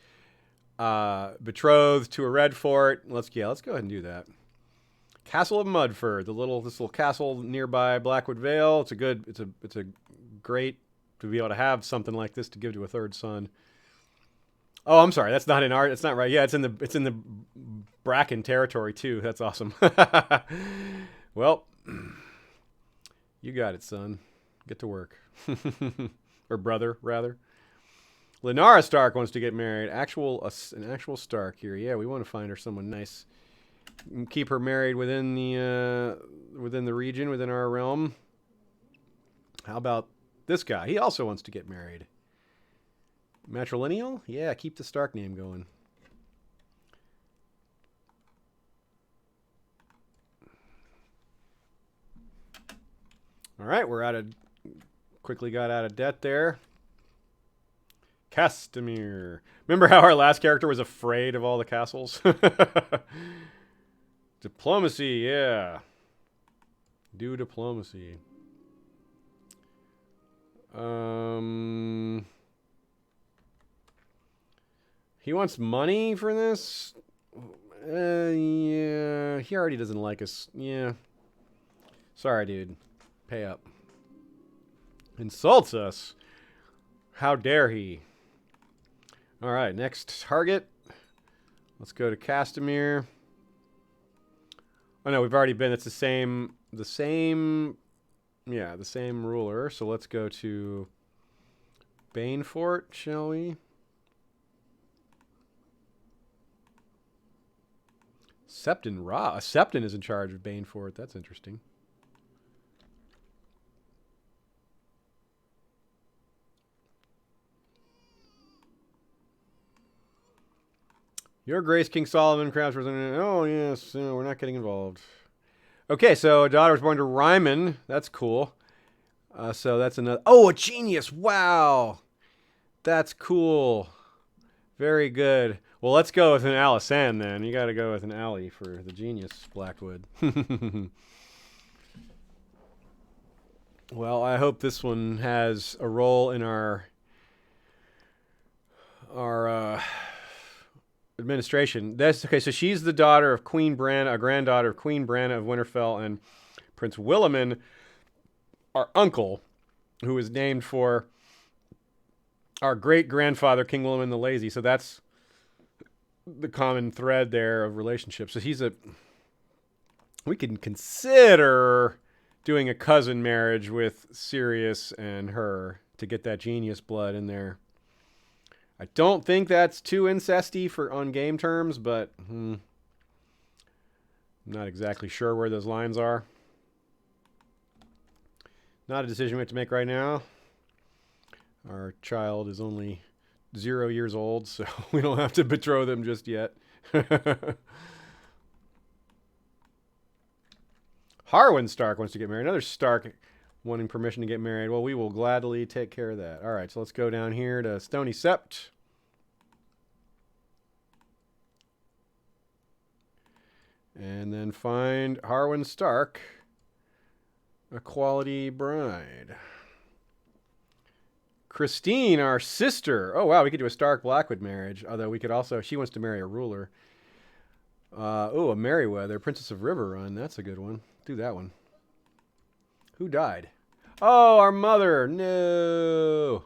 betrothed to a red fort. Let's go ahead and do that. Castle of Mudford, this little castle nearby Blackwood Vale. It's a great to be able to have something like this to give to a third son. Oh, I'm sorry, that's not in art. It's not right. Yeah, it's in the Bracken territory too. That's awesome. Well, you got it, son. Get to work, or brother, rather. Lenara Stark wants to get married. An actual Stark here. Yeah, we want to find her someone nice. Keep her married within the region, within our realm. How about this guy? He also wants to get married. Matrilineal? Yeah, keep the Stark name going. All right, quickly got out of debt there. Castamere. Remember how our last character was afraid of all the castles? Diplomacy, yeah. Do diplomacy. He wants money for this? Yeah. He already doesn't like us. Yeah. Sorry, dude. Pay up. Insults us. How dare he? All right, next target. Let's go to Castamere. Oh no, we've already been. It's the same ruler. So let's go to Banefort, shall we? Septon is in charge of Banefort. That's interesting. Your Grace, King Solomon, Craftsman. Oh, yes. No, we're not getting involved. Okay, so a daughter was born to Ryman. That's cool. So that's another. Oh, a genius! Wow, that's cool. Very good. Well, let's go with an Alisan then. You got to go with an Allie for the genius Blackwood. Well, I hope this one has a role in our administration. That's okay. So she's the daughter of Queen Branna, a granddaughter of Queen Branna of Winterfell, and Prince Williman, our uncle, who is named for our great grandfather, King William the Lazy. So that's the common thread there of relationship. So we can consider doing a cousin marriage with Sirius and her to get that genius blood in there. I don't think that's too incesty for on game terms, but I'm not exactly sure where those lines are. Not a decision we have to make right now. Our child is only 0 years old, so we don't have to betroth them just yet. Harwin Stark wants to get married. Another Stark wanting permission to get married. Well, we will gladly take care of that. All right, so let's go down here to Stony Sept. And then find Harwin Stark, a quality bride. Christine, our sister. Oh, wow, we could do a Stark Blackwood marriage. Although we could also, she wants to marry a ruler. A Merryweather, Princess of Riverrun. That's a good one. Do that one. Who died? Oh, our mother. No.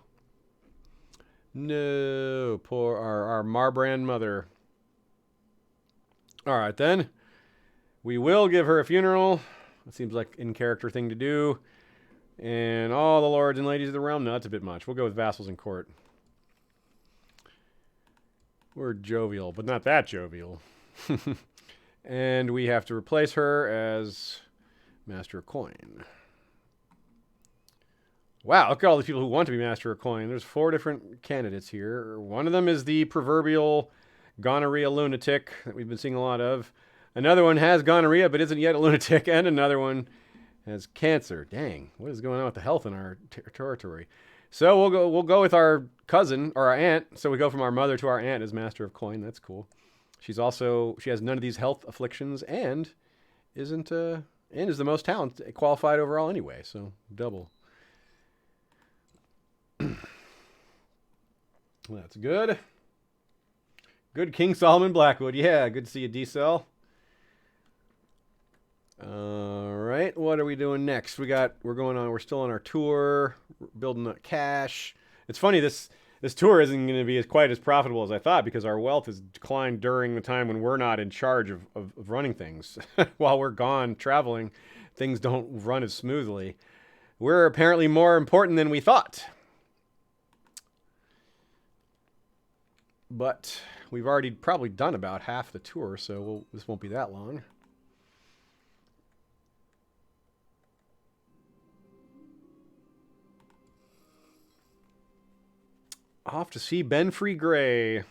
No. Poor our Marbrand mother. All right, then. We will give her a funeral. It seems like in character thing to do. And all the lords and ladies of the realm. No, that's a bit much. We'll go with vassals in court. We're jovial, but not that jovial. And we have to replace her as Master of Coin. Wow, look at all the people who want to be Master of Coin. There's 4 different candidates here. One of them is the proverbial gonorrhea lunatic that we've been seeing a lot of. Another one has gonorrhea but isn't yet a lunatic. And another one has cancer. Dang, what is going on with the health in our territory? So we'll go with our cousin or our aunt. So we go from our mother to our aunt as Master of Coin. That's cool. She has none of these health afflictions and is the most talented, qualified overall anyway. So double. That's good. Good King Solomon Blackwood. Yeah, good to see you, D-Cell. All right, what are we doing next? We're still on our tour, building up cash. It's funny, this tour isn't going to be quite as profitable as I thought because our wealth has declined during the time when we're not in charge of running things. While we're gone traveling, things don't run as smoothly. We're apparently more important than we thought. But we've already probably done about half the tour, so this won't be that long. Off to see Benfrey Grey.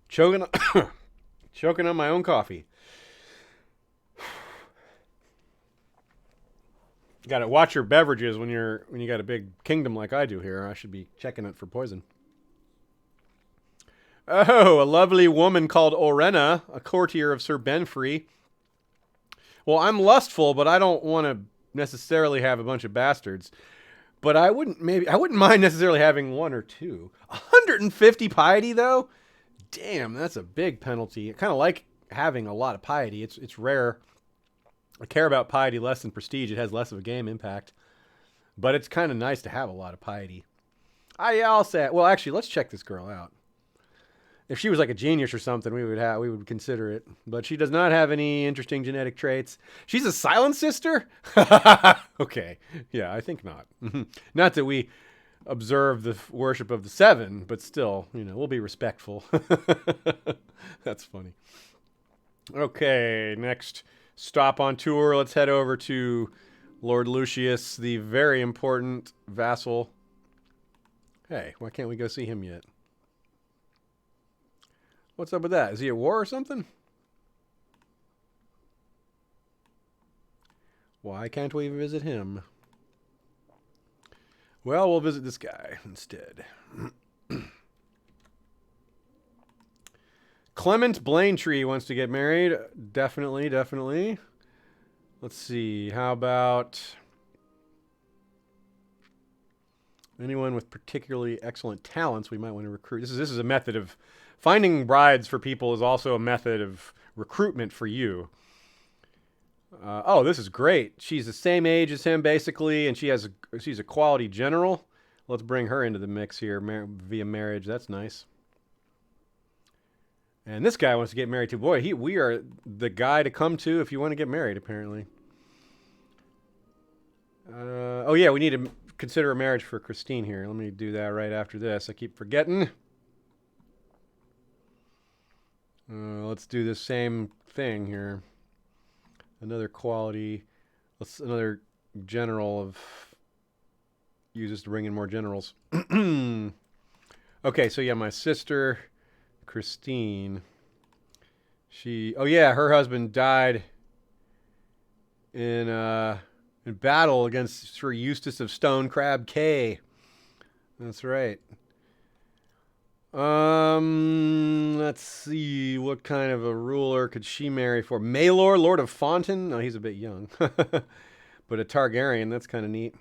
Choking on my own coffee. Got to watch your beverages when you got a big kingdom like I do here. I should be checking it for poison. Oh, a lovely woman called Orenna, a courtier of Sir Benfrey. Well, I'm lustful, but I don't want to necessarily have a bunch of bastards. But I wouldn't mind necessarily having 1 or 2. 150 piety though? Damn, that's a big penalty. I kind of like having a lot of piety. It's rare. I care about piety less than prestige. It has less of a game impact. But it's kind of nice to have a lot of piety. I'll say it. Well, actually, let's check this girl out. If she was like a genius or something, we would consider it. But she does not have any interesting genetic traits. She's a silent sister? Okay. Yeah, I think not. Not that we observe the worship of the 7, but still, we'll be respectful. That's funny. Okay, next stop on tour. Let's head over to Lord Lucius, the very important vassal. Hey, why can't we go see him yet? What's up with that? Is he at war or something? Why can't we visit him? Well, we'll visit this guy instead. Clement Blaintree wants to get married. Definitely, definitely. Let's see. How about anyone with particularly excellent talents we might want to recruit? This is a method of finding brides for people is also a method of recruitment for you. Oh, this is great. She's the same age as him, basically, and she's a quality general. Let's bring her into the mix here via marriage. That's nice. And this guy wants to get married too. Boy, we are the guy to come to if you want to get married, apparently. Oh, yeah, we need to consider a marriage for Christine here. Let me do that right after this. I keep forgetting. Let's do the same thing here. Another quality. Another general of uses to bring in more generals. Okay, so yeah, my sister Christine. Oh yeah, her husband died in battle against Sir Eustace of Stone Crab Cay. That's right. Let's see. What kind of a ruler could she marry for? Maelor, Lord of Fontaine? No, he's a bit young. But a Targaryen, that's kind of neat.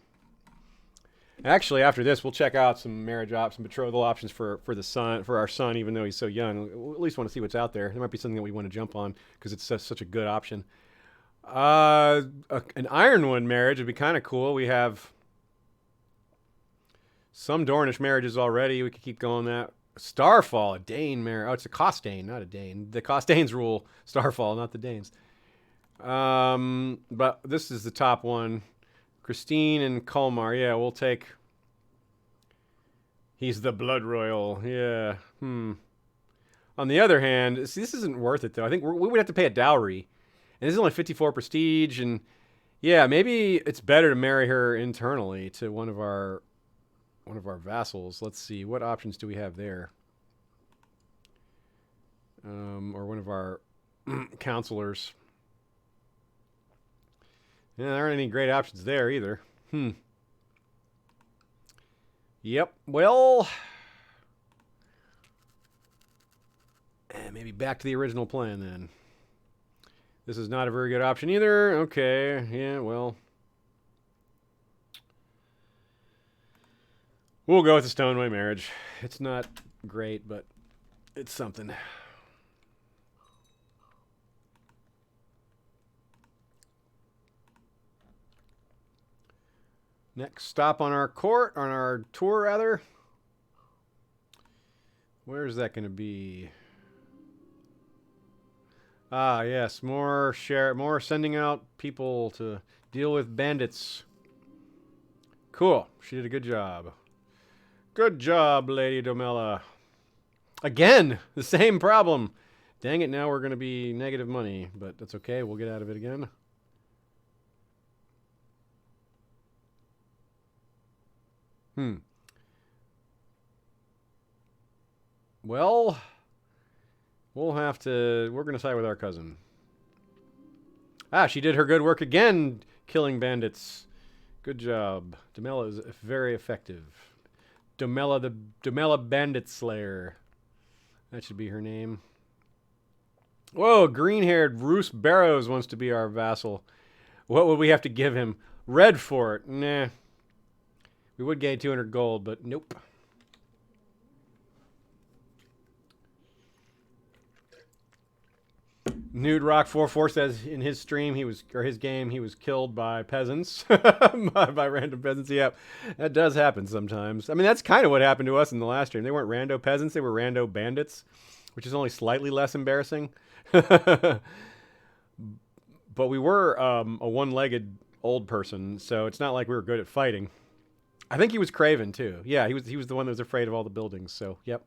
Actually, after this, we'll check out some marriage options, betrothal options for our son, even though he's so young. We'll at least want to see what's out there. There might be something that we want to jump on because it's such a good option. An Ironwood marriage would be kind of cool. We have some Dornish marriages already. We could keep going that. Starfall, a Dane marriage. Oh, it's a Costain, not a Dane. The Costains rule Starfall, not the Danes. But this is the top one. Christine and Colmar. Yeah, we'll take... He's the blood royal. Yeah. On the other hand, see, this isn't worth it, though. I think we would have to pay a dowry. And this is only 54 prestige. And yeah, maybe it's better to marry her internally to one of our vassals. Let's see. What options do we have there? Or one of our counselors. Yeah, there aren't any great options there either. Yep. Well, maybe back to the original plan then. This is not a very good option either. Okay. Yeah, well. We'll go with the Stoneway marriage. It's not great, but it's something. Next stop on our tour rather. Where is that going to be? Ah, yes, more sending out people to deal with bandits. Cool. She did a good job. Good job, Lady Domella. Again, the same problem. Dang it, now we're going to be negative money, but that's okay. We'll get out of it again. Well, we're going to side with our cousin. Ah, she did her good work again, killing bandits. Good job. Domella is very effective. Domella Bandit Slayer. That should be her name. Whoa, green-haired Roose Barrows wants to be our vassal. What would we have to give him? Red Fort. Nah. We would gain 200 gold, but nope. Nude Rock 44 says in his stream his game he was killed by peasants, by random peasants. Yep, that does happen sometimes. I mean, that's kind of what happened to us in the last stream. They weren't rando peasants; they were rando bandits, which is only slightly less embarrassing. But we were a one-legged old person, so it's not like we were good at fighting. I think he was Craven too. Yeah, he was the one that was afraid of all the buildings. So yep.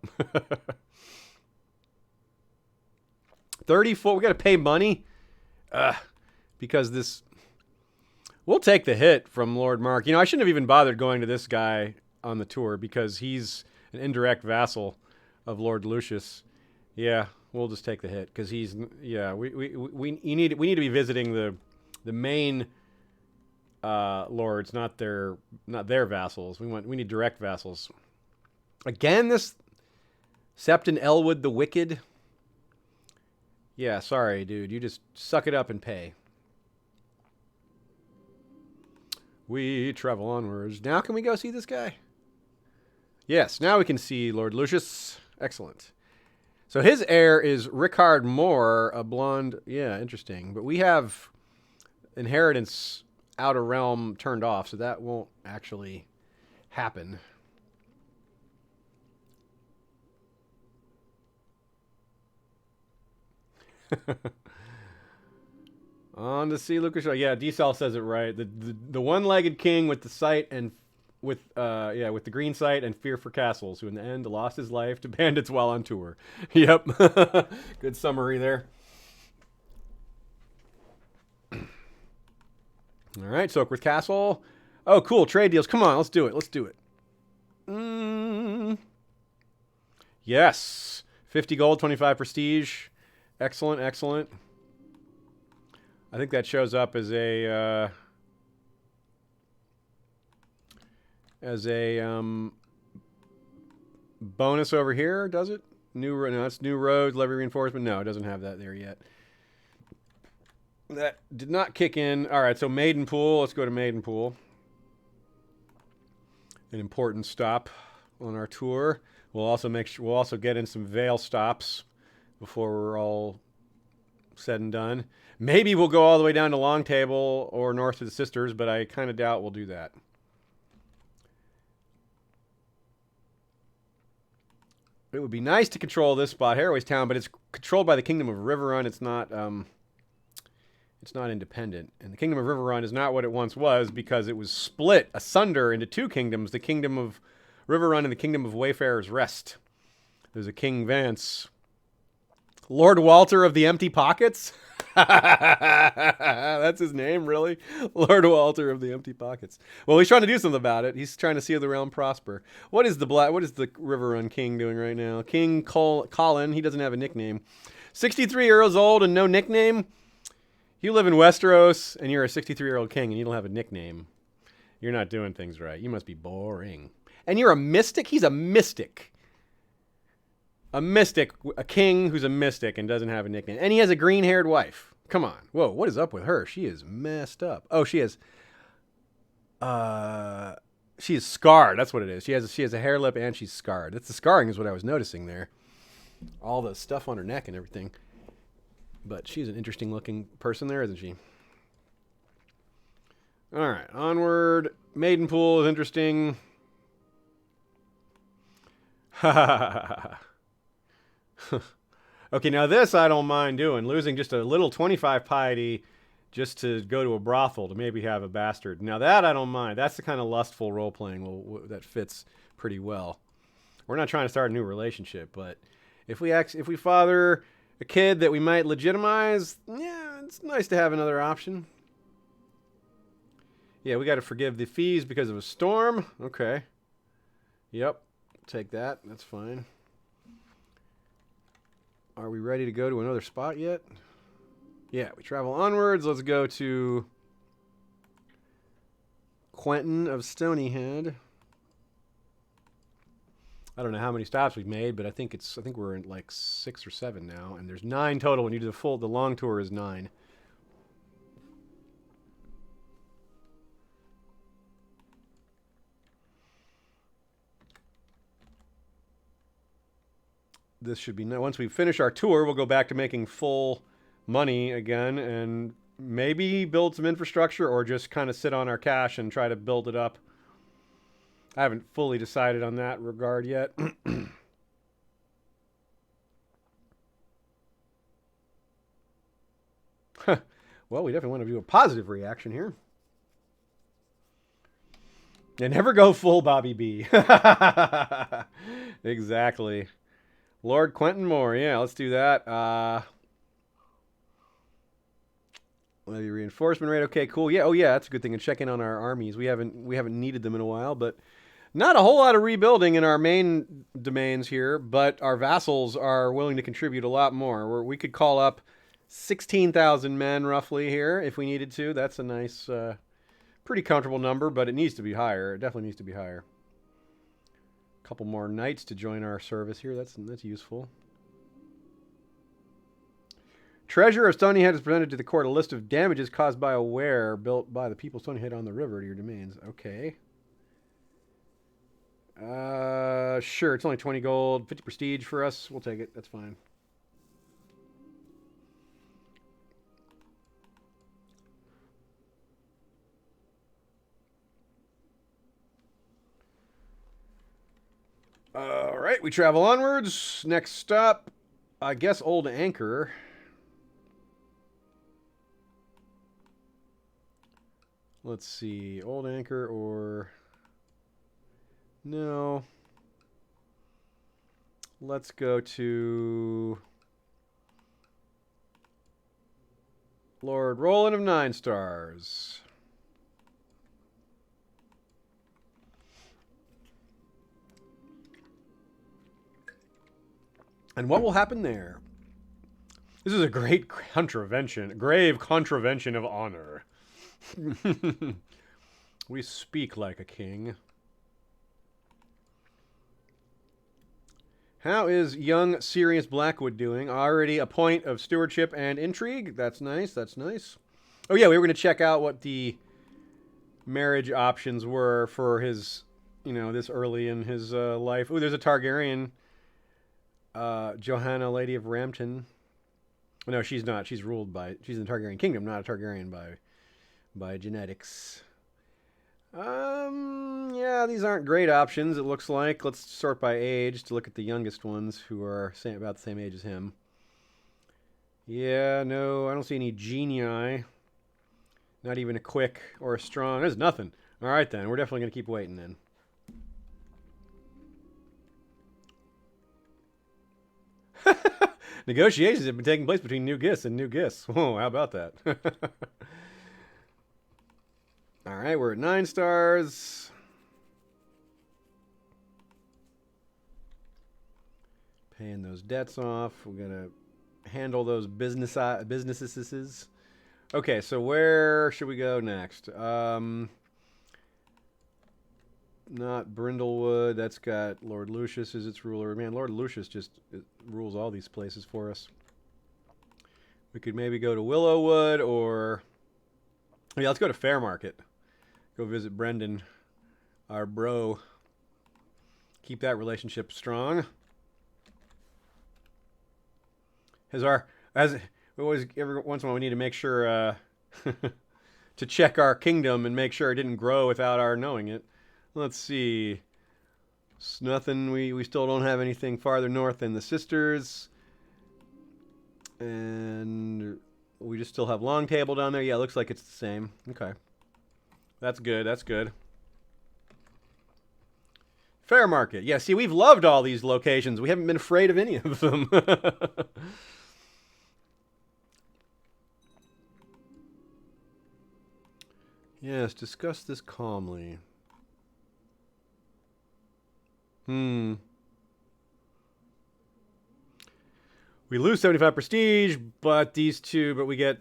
34. We got to pay money, because this. We'll take the hit from Lord Mark. You know, I shouldn't have even bothered going to this guy on the tour because he's an indirect vassal of Lord Lucius. Yeah, we'll just take the hit because he's we need to be visiting the main lords, not their vassals. We need direct vassals. Again, this Septon Elwood the Wicked. Yeah, sorry, dude. You just suck it up and pay. We travel onwards. Now can we go see this guy? Yes, now we can see Lord Lucius. Excellent. So his heir is Rickard Moore, a blonde. Yeah, interesting. But we have inheritance outer realm turned off, so that won't actually happen. On to see Lucas. Yeah, D-Cell says it right. The one-legged king with the sight and with the green sight and fear for castles, who in the end lost his life to bandits while on tour. Yep. Good summary there. All right, Soakworth Castle. Oh, cool. Trade deals. Come on, let's do it. Let's do it. Yes. 50 gold, 25 prestige. Excellent, excellent. I think that shows up as a bonus over here, does it? No, that's new roads, levy reinforcement. No, it doesn't have that there yet. That did not kick in. All right, so Maidenpool. Let's go to Maidenpool. An important stop on our tour. We'll also get in some Vale stops before we're all said and done. Maybe we'll go all the way down to Long Table or north to the Sisters, but I kind of doubt we'll do that. It would be nice to control this spot, Haraway's Town, but it's controlled by the Kingdom of Riverrun. It's not independent. And the Kingdom of Riverrun is not what it once was because it was split asunder into two kingdoms, the Kingdom of Riverrun and the Kingdom of Wayfarer's Rest. There's a King Vance. Lord Walter of the Empty Pockets? That's his name, really? Lord Walter of the Empty Pockets. Well, he's trying to do something about it. He's trying to see the realm prosper. What is the Riverrun King doing right now? King Colin, he doesn't have a nickname. 63 years old and no nickname? You live in Westeros and you're a 63-year-old king and you don't have a nickname. You're not doing things right. You must be boring. And you're a mystic? He's a mystic. A mystic, a king who's a mystic and doesn't have a nickname. And he has a green-haired wife. Come on. Whoa, what is up with her? She is messed up. Oh, she is scarred. That's what it is. She has a hair lip and she's scarred. That's the scarring is what I was noticing there. All the stuff on her neck and everything. But she's an interesting-looking person there, isn't she? All right, onward. Maidenpool is interesting. Ha ha ha ha. Okay, now this I don't mind doing. Losing just a little 25 piety just to go to a brothel to maybe have a bastard. Now that I don't mind. That's the kind of lustful role-playing that fits pretty well. We're not trying to start a new relationship, but if we father a kid that we might legitimize, yeah, it's nice to have another option. Yeah, we got to forgive the fees because of a storm. Okay. Yep. Take that. That's fine. Are we ready to go to another spot yet? Yeah, we travel onwards. Let's go to Quentin of Stonyhead. I don't know how many stops we've made, but I think we're in like 6 or 7 now, and there's 9 total. When you do the long tour is 9. This should be once we finish our tour, we'll go back to making full money again and maybe build some infrastructure or just kind of sit on our cash and try to build it up. I haven't fully decided on that regard yet. Well, we definitely want to do a positive reaction here. And never go full Bobby B. Exactly. Lord Quentin Moore. Yeah, let's do that. Levy reinforcement rate. Okay, cool. Yeah, oh yeah, that's a good thing. And check in on our armies. We haven't needed them in a while, but Not a whole lot of rebuilding in our main domains here, but our vassals are willing to contribute a lot more. We could call up 16,000 men roughly here if we needed to. That's a nice, pretty comfortable number, but it needs to be higher. It definitely needs to be higher. A couple more knights to join our service here. That's useful. Treasurer of Stonyhead has presented to the court a list of damages caused by a wear built by the people of Stonyhead on the river to your domains. Okay. Sure, it's only 20 gold, 50 prestige for us. We'll take it. That's fine. All right, we travel onwards. Next stop, I guess Old Anchor. Let's see, Old Anchor or... No. Let's go to Lord Roland of 9 Stars. And what will happen there? This is a great grave contravention of honor. We speak like a king. How is young Sirius Blackwood doing? Already a point of stewardship and intrigue. That's nice. That's nice. Oh yeah, we were going to check out what the marriage options were for his, this early in his life. Oh, there's a Targaryen, Johanna, Lady of Rampton. No, she's not. She's in the Targaryen kingdom, not a Targaryen by genetics. Yeah, these aren't great options, it looks like. Let's sort by age to look at the youngest ones who are about the same age as him. Yeah, no, I don't see any genii. Not even a quick or a strong. There's nothing. All right, then. We're definitely going to keep waiting, then. Negotiations have been taking place between New Gis and New Gis. Whoa, how about that? All right, we're at 9 stars. Paying those debts off. We're going to handle those businesses. Okay, so where should we go next? Not Brindlewood. That's got Lord Lucius as its ruler. Man, Lord Lucius just rules all these places for us. We could maybe go to Willowwood or... Yeah, let's go to Fairmarket. Go visit Brendan, our bro. Keep that relationship strong. Every once in a while we need to make sure to check our kingdom and make sure it didn't grow without our knowing it. Let's see. It's nothing. We still don't have anything farther north than the Sisters. And we just still have Long Table down there. Yeah, it looks like it's the same. Okay. That's good. That's good. Fairmarket. Yeah, see, we've loved all these locations. We haven't been afraid of any of them. Yes, discuss this calmly. We lose 75 prestige, but we get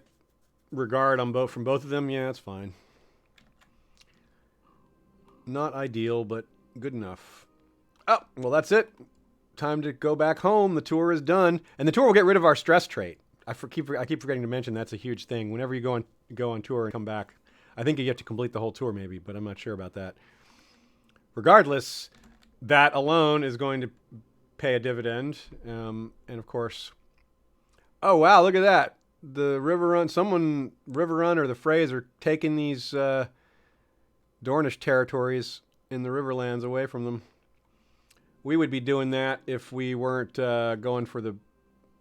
regard on from both of them. Yeah, that's fine. Not ideal, but good enough. Oh, well, that's it. Time to go back home. The tour is done, and the tour will get rid of our stress trait. I keep forgetting to mention that's a huge thing. Whenever you go on tour and come back, I think you have to complete the whole tour, maybe, but I'm not sure about that. Regardless, that alone is going to pay a dividend, and of course. Oh wow! Look at that. The River Run or the Freys are taking these Dornish territories in the Riverlands away from them. We would be doing that if we weren't going for the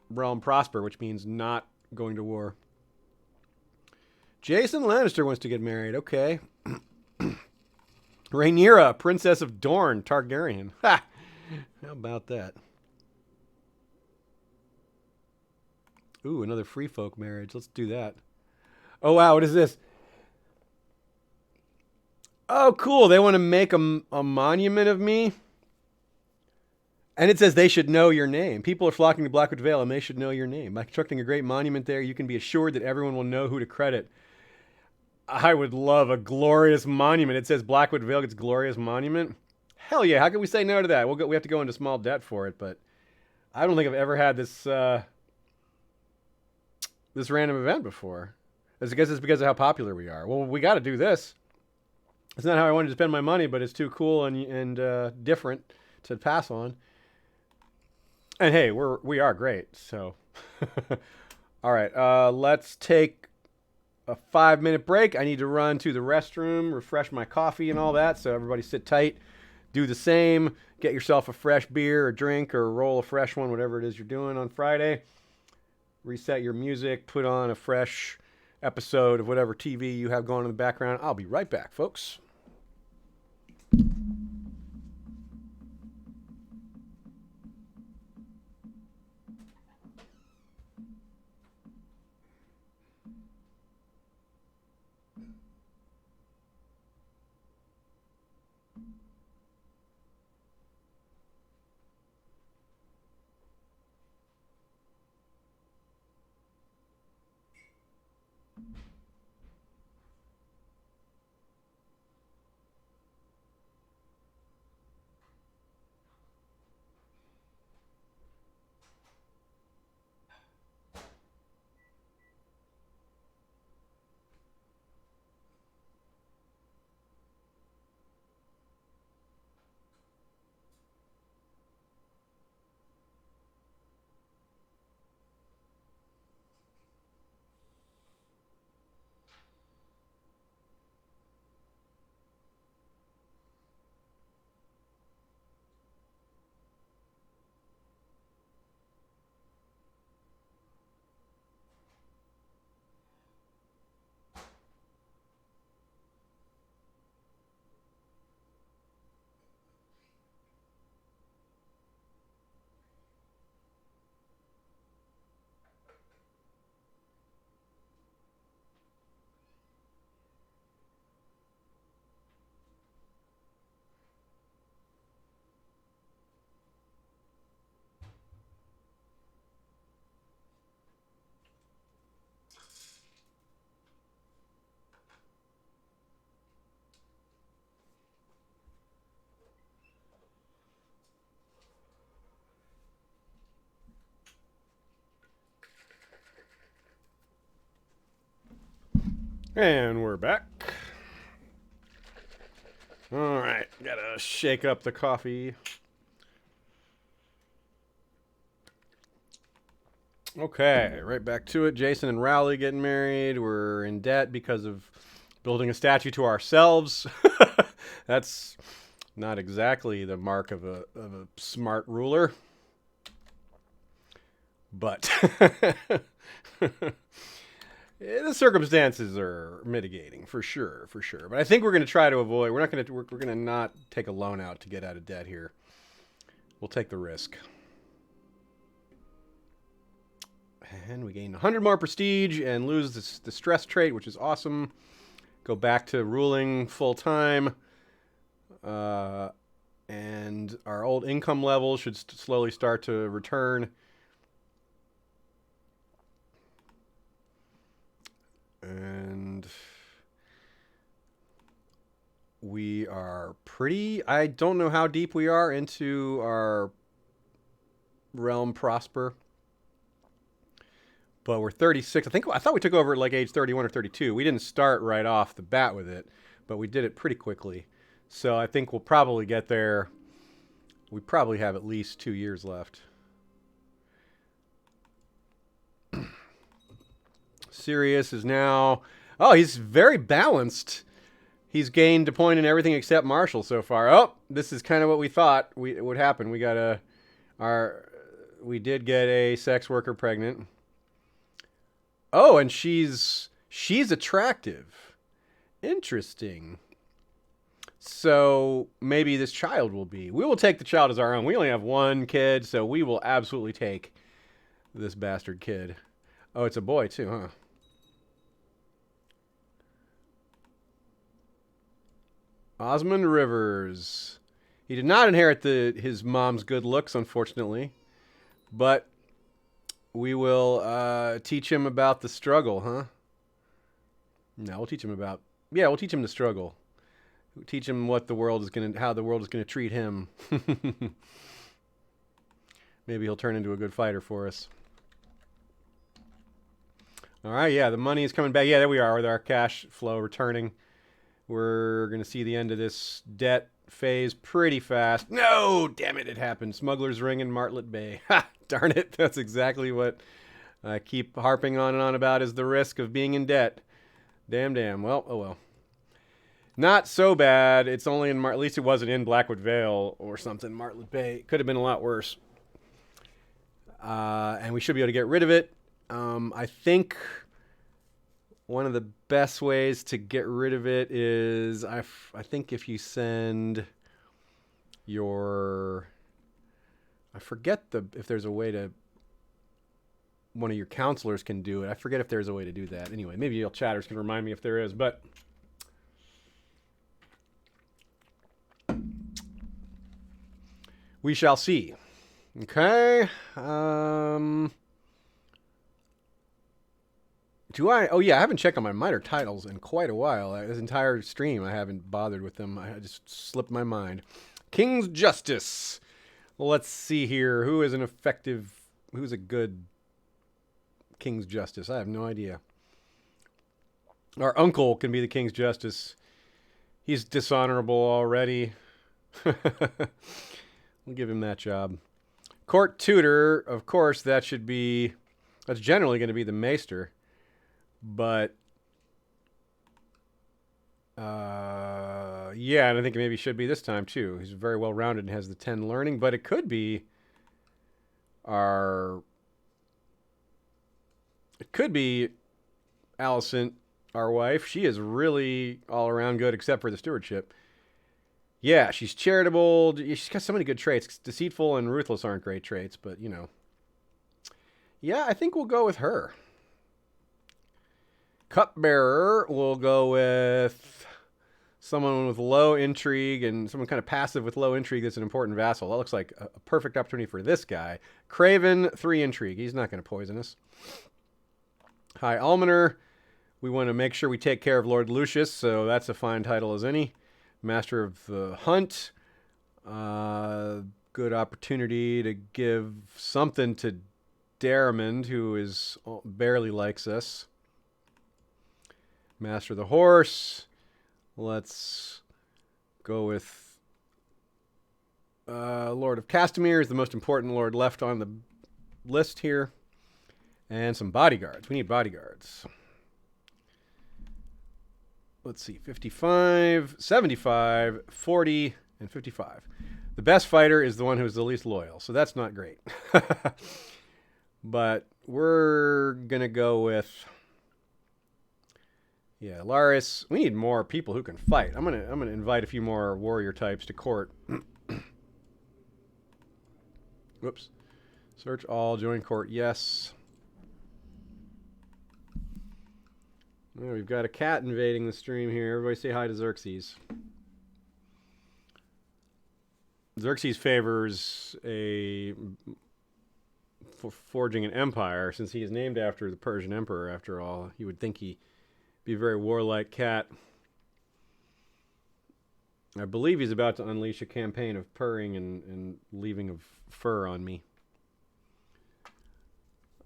Realm Prosper, which means not going to war. Jason Lannister wants to get married. Okay. Rhaenyra, Princess of Dorne, Targaryen. Ha! How about that? Ooh, another free folk marriage. Let's do that. Oh, wow. What is this? Oh, cool. They want to make a monument of me. And it says they should know your name. People are flocking to Blackwood Vale and they should know your name. By constructing a great monument there, you can be assured that everyone will know who to credit. I would love a glorious monument. It says Blackwood Vale gets glorious monument. Hell yeah! How can we say no to that? We have to go into small debt for it, but I don't think I've ever had this random event before. I guess it's because of how popular we are. Well, we got to do this. It's not how I wanted to spend my money, but it's too cool and different to pass on. And hey, we are great. So, all right, let's take a 5-minute break. I need to run to the restroom, refresh my coffee and all that. So everybody sit tight. Do the same. Get yourself a fresh beer or drink or roll a fresh one, whatever it is you're doing on Friday. Reset your music. Put on a fresh episode of whatever TV you have going in the background. I'll be right back, folks. And we're back. All right, gotta shake up the coffee. Okay, right back to it. Jason and Rowley getting married. We're in debt because of building a statue to ourselves. That's not exactly the mark of a smart ruler. But the circumstances are mitigating for sure. But I think we're going to try to avoid. We're going to not take a loan out to get out of debt here. We'll take the risk. And we gain 100 more prestige and lose the stress trait, which is awesome. Go back to ruling full time. And our old income level should slowly start to return. And we are I don't know how deep we are into our realm prosper. But we're 36. I thought we took over at like age 31 or 32. We didn't start right off the bat with it, but we did it pretty quickly. So I think we'll probably get there. We probably have at least 2 years left. Sirius is now... Oh, he's very balanced. He's gained a point in everything except Marshall so far. Oh, this is kind of what we thought would happen. We did get a sex worker pregnant. Oh, and she's attractive. Interesting. So maybe this child will be. We will take the child as our own. We only have one kid, so we will absolutely take this bastard kid. Oh, it's a boy too, huh? Osmond Rivers. He did not inherit his mom's good looks, unfortunately. But we will teach him about the struggle, huh? No, we'll teach him about... Yeah, we'll teach him the struggle. We'll teach him what the world is going to... How the world is going to treat him. Maybe he'll turn into a good fighter for us. All right, yeah, the money is coming back. Yeah, there we are with our cash flow returning. We're going to see the end of this debt phase pretty fast. No, damn it, it happened. Smuggler's Ring in Martlet Bay. Ha, darn it. That's exactly what I keep harping on and on about is the risk of being in debt. Damn. Well, oh well. Not so bad. It's only in at least it wasn't in Blackwood Vale or something. Martlet Bay could have been a lot worse. And we should be able to get rid of it. I think one of the best ways to get rid of it is I think if you send your... I forget if there's a way to... One of your counselors can do it. I forget if there's a way to do that. Anyway, maybe your chatters can remind me if there is, but... we shall see. Okay. Do I? Oh, yeah. I haven't checked on my minor titles in quite a while. This entire stream, I haven't bothered with them. I just slipped my mind. King's Justice. Well, let's see here. Who is an effective... Who's a good King's Justice? I have no idea. Our uncle can be the King's Justice. He's dishonorable already. We'll give him that job. Court Tutor, of course, that's generally going to be the Maester. But, yeah, and I think it maybe should be this time, too. He's very well-rounded and has the 10 learning, but it could be Alicent, our wife. She is really all-around good, except for the stewardship. Yeah, she's charitable. She's got so many good traits. Deceitful and ruthless aren't great traits, but, you know. Yeah, I think we'll go with her. Cupbearer, we'll go with someone with low intrigue and someone kind of passive with low intrigue that's an important vassal. That looks like a perfect opportunity for this guy. Craven, 3 intrigue. He's not going to poison us. High Almoner, we want to make sure we take care of Lord Lucius, so that's a fine title as any. Master of the Hunt. Good opportunity to give something to Daramond, who barely likes us. Master of the Horse. Let's go with Lord of Castamere is the most important lord left on the list here. And some bodyguards. We need bodyguards. Let's see, 55, 75, 40, and 55. The best fighter is the one who's the least loyal, so that's not great. But we're going to go with... Yeah, Laris. We need more people who can fight. I'm gonna invite a few more warrior types to court. Whoops. Search all, join court, yes. Oh, we've got a cat invading the stream here. Everybody say hi to Xerxes. Xerxes favors forging an empire, since he is named after the Persian emperor, after all. You would think he'd be a very warlike cat. I believe he's about to unleash a campaign of purring and leaving of fur on me.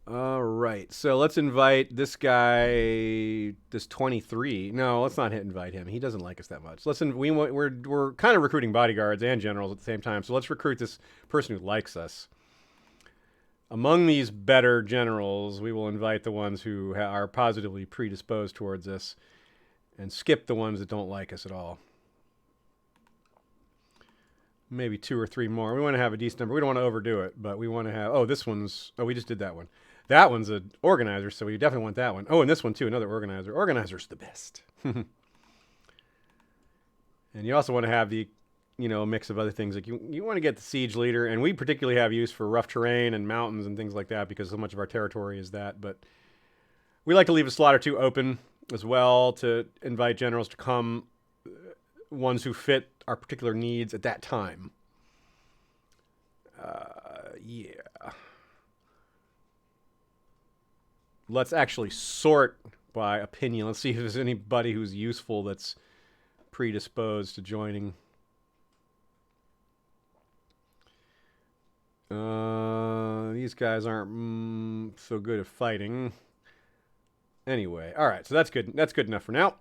All right, so let's invite this guy, this 23. No, let's not invite him. He doesn't like us that much. We're kind of recruiting bodyguards and generals at the same time, so let's recruit this person who likes us. Among these better generals, we will invite the ones who are positively predisposed towards us and skip the ones that don't like us at all. Maybe 2 or 3 more. We want to have a decent number. We don't want to overdo it, but we want to have... Oh, this one's... Oh, we just did that one. That one's an organizer, so we definitely want that one. Oh, and this one, too, another organizer. Organizer's the best. And you also want to have the, a mix of other things. Like you want to get the siege leader, and we particularly have use for rough terrain and mountains and things like that because so much of our territory is that. But we like to leave a slot or 2 open as well to invite generals to come ones who fit our particular needs at that time. Yeah. Let's actually sort by opinion. Let's see if there's anybody who's useful that's predisposed to joining. These guys aren't so good at fighting. Anyway, all right, so that's good. That's good enough for now.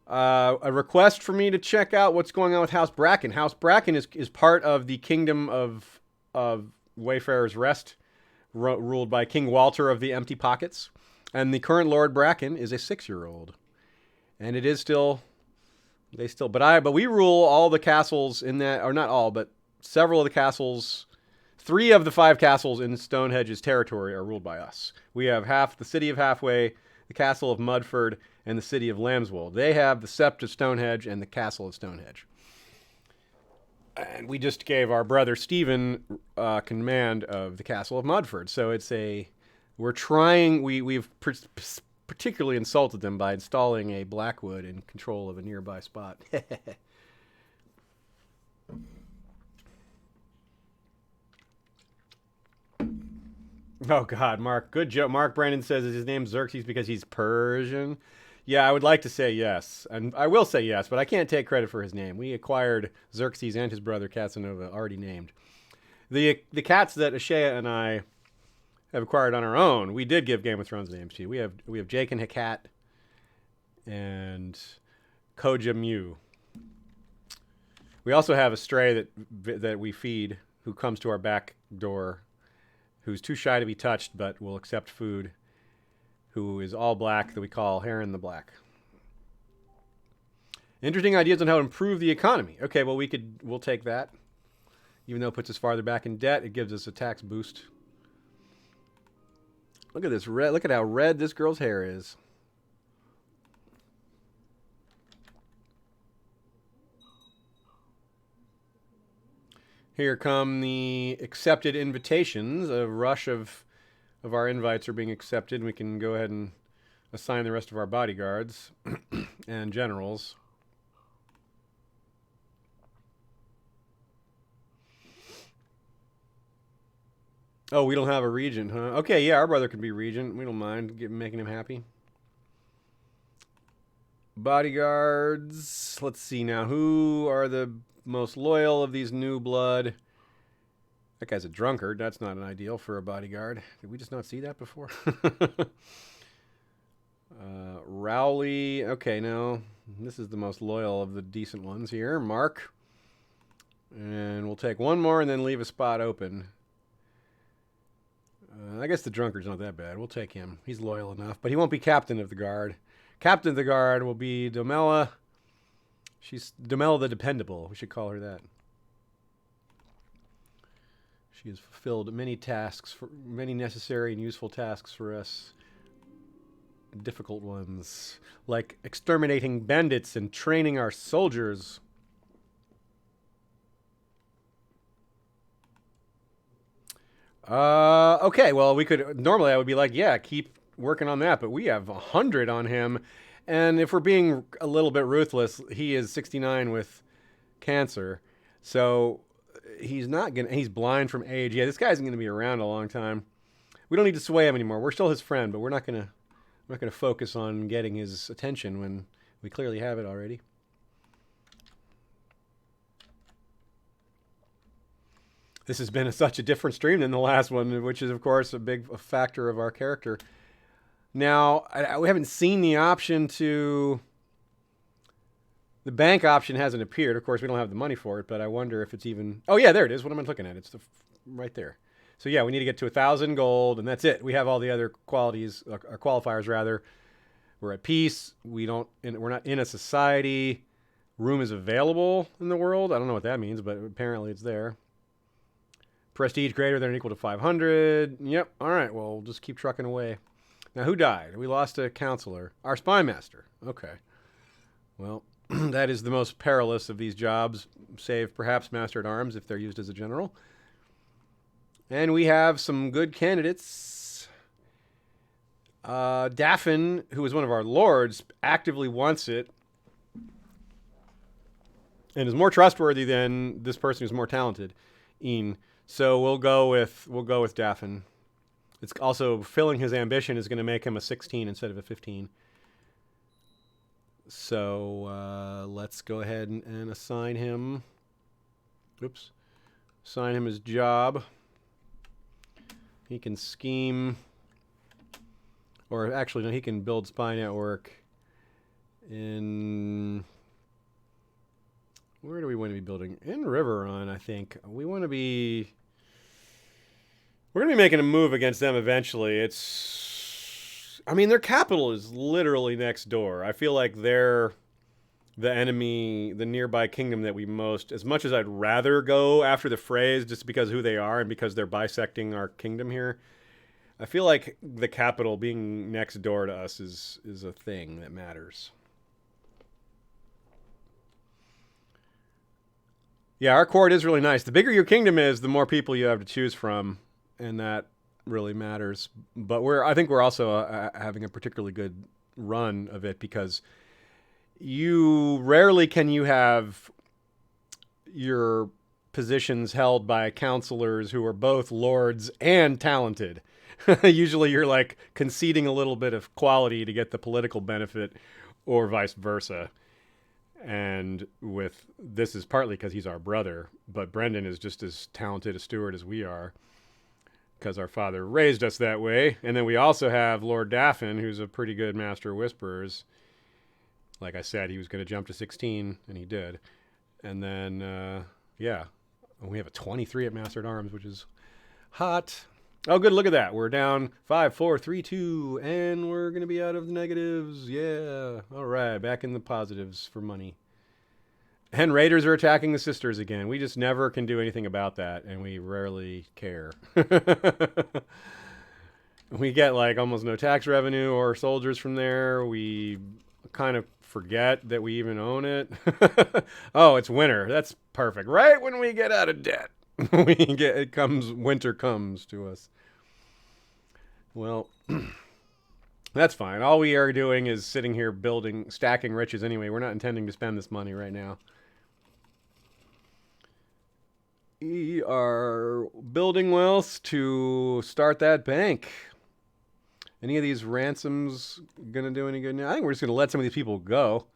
A request for me to check out what's going on with House Bracken. House Bracken is part of the kingdom of Wayfarer's Rest, ruled by King Walter of the Empty Pockets. And the current Lord Bracken is a 6-year-old. And it is still... But we rule all the castles in that... Or not all, but several of the castles... 3 of the 5 castles in Stonehenge's territory are ruled by us. We have the city of Halfway, the castle of Mudford, and the city of Lambswold. They have the Sept of Stonehenge and the castle of Stonehenge. And we just gave our brother Stephen command of the castle of Mudford. So it's we're trying, we've particularly insulted them by installing a Blackwood in control of a nearby spot. Oh, God, Mark. Good joke. Mark Brandon says his name's Xerxes because he's Persian. Yeah, I would like to say yes. And I will say yes, but I can't take credit for his name. We acquired Xerxes and his brother Casanova, already named. The cats that Ashea and I have acquired on our own, we did give Game of Thrones names to. We have Jake and Hakat and Koja Mew. We also have a stray that we feed who comes to our back door, who's too shy to be touched but will accept food, who is all black, that we call Heron the Black. Interesting ideas on how to improve the economy. Okay, well, we'll take that. Even though it puts us farther back in debt, it gives us a tax boost. Look at this red. Look at how red this girl's hair is. Here come the accepted invitations. A rush of our invites are being accepted. We can go ahead and assign the rest of our bodyguards and generals. Oh, we don't have a regent, huh? Okay, yeah, our brother can be regent. We don't mind making him happy. Bodyguards. Let's see now. Who are the most loyal of these new blood? That guy's a drunkard. That's not an ideal for a bodyguard. Did we just not see that before? Rowley. Okay, no. This is the most loyal of the decent ones here. Mark. And we'll take one more and then leave a spot open. I guess the drunkard's not that bad. We'll take him. He's loyal enough. But he won't be captain of the guard. Captain of the guard will be Domella. She's Domella the Dependable. We should call her that. She has fulfilled many necessary and useful tasks for us. Difficult ones, like exterminating bandits and training our soldiers. Okay, well, normally I would be like, yeah, keep working on that, but we have 100 on him. And if we're being a little bit ruthless, he is 69 with cancer. So he's blind from age. Yeah, this guy's going to be around a long time. We don't need to sway him anymore. We're still his friend, but we're not going to focus on getting his attention when we clearly have it already. This has been such a different stream than the last one, which is, of course, a big factor of our character. Now, we haven't seen the option to... The bank option hasn't appeared. Of course, we don't have the money for it, but I wonder if it's even... Oh, yeah, there it is. What am I looking at? It's right there. So, yeah, we need to get to 1,000 gold, and that's it. We have all the other qualities, or qualifiers, rather. We're at peace. We're not in a society. Room is available in the world. I don't know what that means, but apparently it's there. Prestige greater than or equal to 500. Yep. All right. Well, we'll just keep trucking away. Now, who died? We lost a counselor. Our spy master. Okay. Well, that is the most perilous of these jobs, save perhaps master at arms if they're used as a general. And we have some good candidates. Daffin, who is one of our lords, actively wants it and is more trustworthy than this person who's more talented, Ian. So we'll go with Daffin. It's also filling his ambition is going to make him a 16 instead of a 15. So let's go ahead and assign him. Oops. Assign him his job. He can scheme. Or actually, no, he can build spy network in... Where do we want to be building? In Riverrun, I think. We want to be... We're going to be making a move against them eventually. It's... I mean, their capital is literally next door. I feel like they're the enemy, the nearby kingdom that we most... As much as I'd rather go after the Freys just because of who they are and because they're bisecting our kingdom here, I feel like the capital being next door to us is a thing that matters. Yeah, our court is really nice. The bigger your kingdom is, the more people you have to choose from, and that really matters. But I think we're also having a particularly good run of it because rarely can you have your positions held by counselors who are both lords and talented. Usually you're like conceding a little bit of quality to get the political benefit or vice versa. And with this is partly because he's our brother, but Brendan is just as talented a steward as we are because our father raised us that way. And then we also have Lord Daffin, who's a pretty good master of whisperers. Like I said, he was going to jump to 16, and he did. And then, yeah, we have a 23 at Master at Arms, which is hot. Oh, good. Look at that. We're down 5, 4, 3, 2, and we're going to be out of the negatives. Yeah. All right. Back in the positives for money. And raiders are attacking the sisters again. We just never can do anything about that, and we rarely care. We get like almost no tax revenue or soldiers from there. We kind of forget that we even own it. Oh, it's winter. That's perfect. Right when we get out of debt. Winter comes to us. Well, that's fine. All we are doing is sitting here stacking riches anyway. We're not intending to spend this money right now. We are building wealth to start that bank. Any of these ransoms gonna do any good now? I think we're just gonna let some of these people go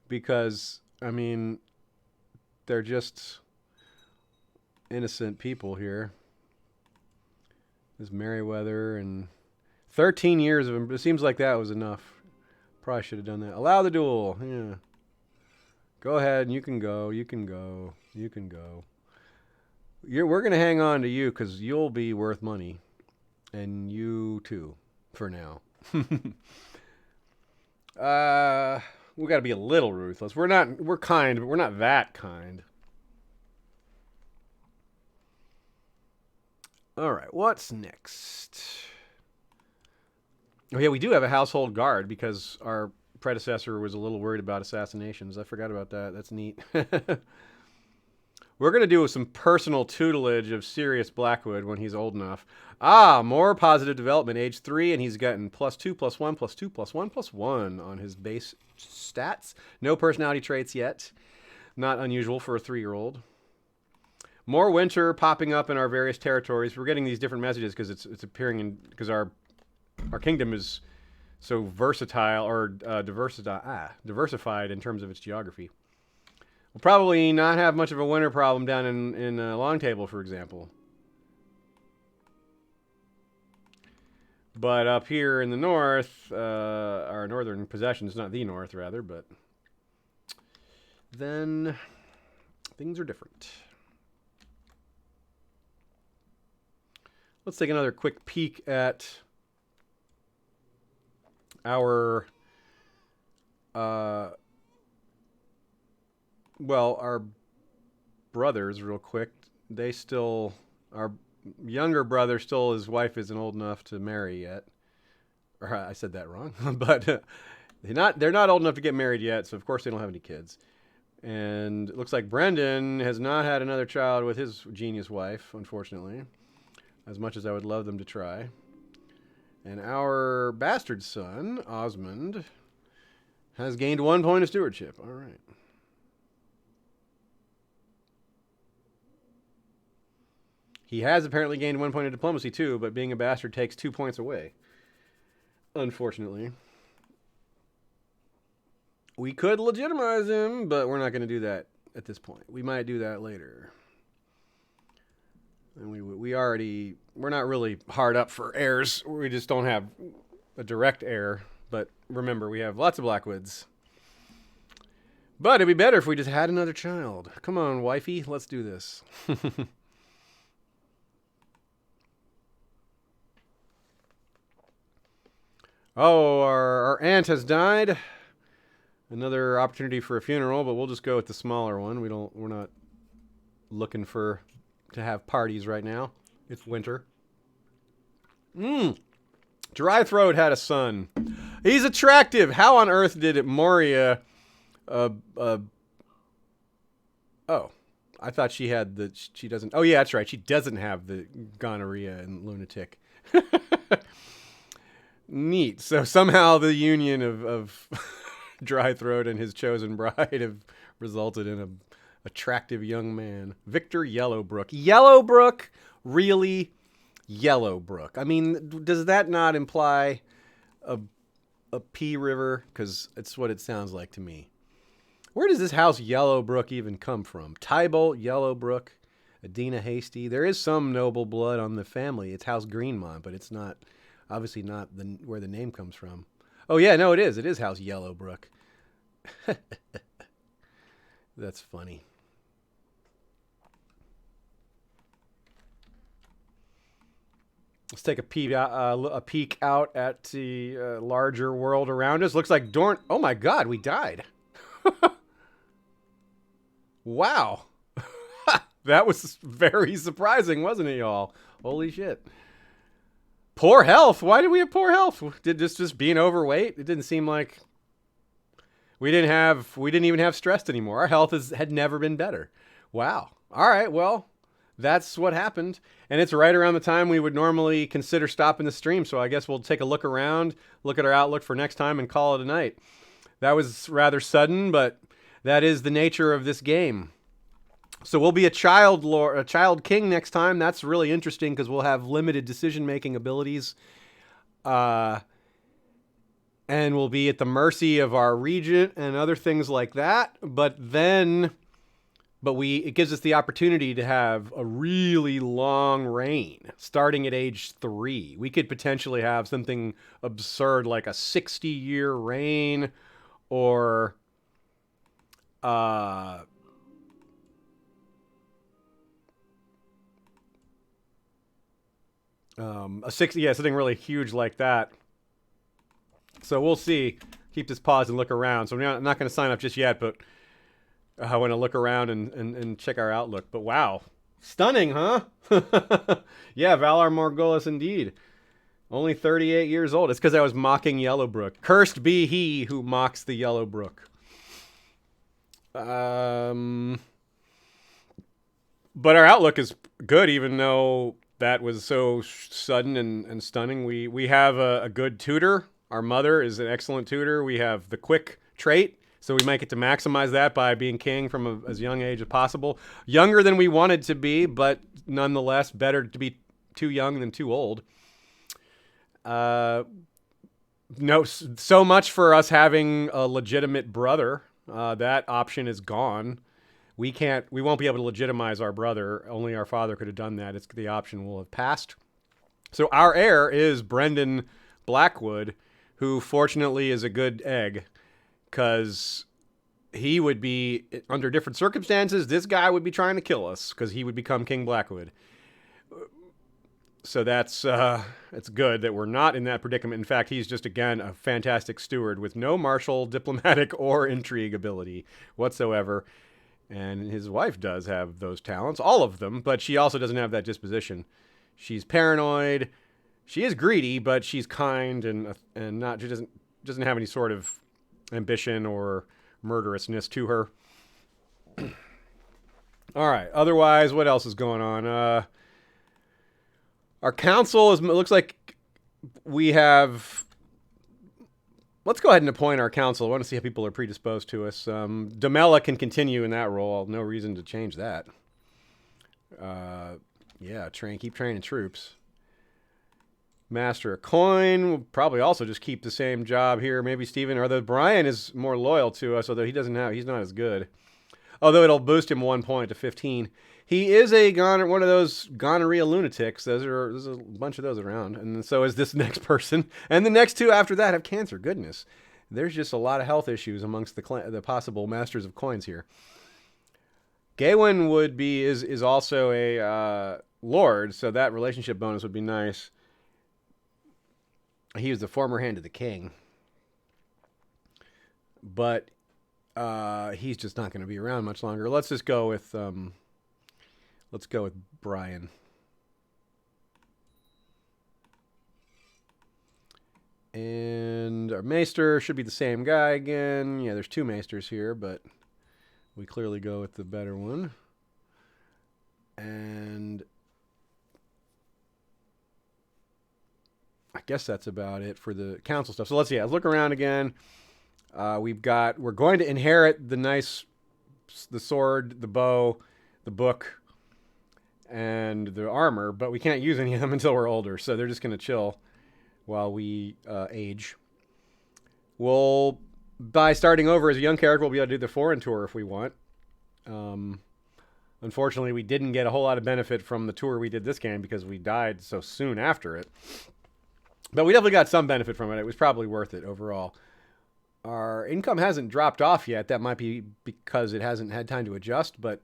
because, I mean, they're just innocent people here. This Merryweather and 13 years of him. It seems like that was enough. Probably should have done that. Allow the duel. Yeah. Go ahead and you can go. You can go. You can go. We're going to hang on to you because you'll be worth money. And you too, for now. We got to be a little ruthless. We're kind, but we're not that kind. All right, what's next? Oh, yeah, we do have a household guard because our predecessor was a little worried about assassinations. I forgot about that. That's neat. We're going to do some personal tutelage of Sirius Blackwood when he's old enough. More positive development, age 3, and he's gotten +2, +1, +2, +1, +1 on his base stats. No personality traits yet. Not unusual for a 3-year-old. More winter popping up in our various territories. We're getting these different messages because it's appearing in because our kingdom is so versatile or diversified in terms of its geography. We'll probably not have much of a winter problem down in Long Table, for example. But up here in the north, our northern possessions, not the north rather, but then things are different. Let's take another quick peek at our, our brothers real quick. Our younger brother still, his wife isn't old enough to marry yet. Or I said that wrong, but they're not old enough to get married yet, so of course they don't have any kids. And it looks like Brendan has not had another child with his genius wife, unfortunately. As much as I would love them to try. And our bastard son, Osmond, has gained 1 point of stewardship. All right. He has apparently gained 1 point of diplomacy too, but being a bastard takes 2 points away. Unfortunately. We could legitimize him, but we're not going to do that at this point. We might do that later. And we're not really hard up for heirs. We just don't have a direct heir. But remember, we have lots of Blackwoods. But it'd be better if we just had another child. Come on, wifey, let's do this. Oh, our aunt has died. Another opportunity for a funeral, but we'll just go with the smaller one. We're not looking to have parties right now. It's winter. Dry Throat had a son. He's attractive. How on earth did Moria oh, I thought she had she doesn't. Oh yeah, that's right. She doesn't have the gonorrhea and lunatic. Neat. So somehow the union of Dry Throat and his chosen bride have resulted in an attractive young man. Victor Yellowbrook. Yellowbrook? Really? Yellowbrook. I mean, does that not imply a P river? Because it's what it sounds like to me. Where does this house Yellowbrook even come from? Tybolt, Yellowbrook, Adina Hasty. There is some noble blood on the family. It's House Greenmont, but it's not... Obviously not where the name comes from. Oh, yeah, no, it is. It is House Yellowbrook. That's funny. Let's take a peek out at the larger world around us. Looks like Dorn... Oh, my God, we died. Wow. That was very surprising, wasn't it, y'all? Holy shit. Poor health. Why did we have poor health? Did this just being overweight? It didn't seem like we didn't even have stress anymore. Our health had never been better. Wow. All right. Well, that's what happened. And it's right around the time we would normally consider stopping the stream. So I guess we'll take a look around, look at our outlook for next time and call it a night. That was rather sudden, but that is the nature of this game. So we'll be a child king next time. That's really interesting because we'll have limited decision-making abilities. And we'll be at the mercy of our regent and other things like that. But it gives us the opportunity to have a really long reign starting at age 3. We could potentially have something absurd like a 60-year reign or something really huge like that. So we'll see. Keep this pause and look around. So I'm not going to sign up just yet, but I want to look around and check our outlook. But wow. Stunning, huh? Yeah, Valar Morghulis indeed. Only 38 years old. It's because I was mocking Yellowbrook. Cursed be he who mocks the Yellowbrook. But our outlook is good, even though that was so sudden and stunning. We have a good tutor. Our mother is an excellent tutor. We have the quick trait, so we might get to maximize that by being king from as young age as possible. Younger than we wanted to be, but nonetheless, better to be too young than too old. No, so much for us having a legitimate brother. That option is gone. We won't be able to legitimize our brother. Only our father could have done that. The option will have passed. So our heir is Brendan Blackwood, who fortunately is a good egg, because he would be, under different circumstances, this guy would be trying to kill us, because he would become King Blackwood. So it's good that we're not in that predicament. In fact, he's just, again, a fantastic steward with no martial, diplomatic, or intrigue ability whatsoever. And his wife does have those talents, all of them, but she also doesn't have that disposition. She's paranoid. She is greedy, but she's kind and not. She doesn't have any sort of ambition or murderousness to her. All right. Otherwise, what else is going on? Our council looks like we have. Let's go ahead and appoint our council. I want to see how people are predisposed to us. Demella can continue in that role. No reason to change that. Yeah, keep training troops. Master a coin. We'll probably also just keep the same job here. Maybe Stephen, although Brian is more loyal to us, although he's not as good. Although it'll boost him 1 point to 15. He is one of those gonorrhea lunatics. There's a bunch of those around. And so is this next person. And the next two after that have cancer. Goodness. There's just a lot of health issues amongst the possible masters of coins here. Gawain is also a lord, so that relationship bonus would be nice. He was the former hand of the king. But he's just not going to be around much longer. Let's just go with Brian. And our maester should be the same guy again. Yeah, there's two maesters here, but we clearly go with the better one. And I guess that's about it for the council stuff. So let's look around again. We're going to inherit the sword, the bow, the book, and the armor, but we can't use any of them until we're older, so they're just going to chill while we age. By starting over as a young character, we'll be able to do the foreign tour if we want. Unfortunately, we didn't get a whole lot of benefit from the tour we did this game because we died so soon after it. But we definitely got some benefit from it. It was probably worth it overall. Our income hasn't dropped off yet. That might be because it hasn't had time to adjust, but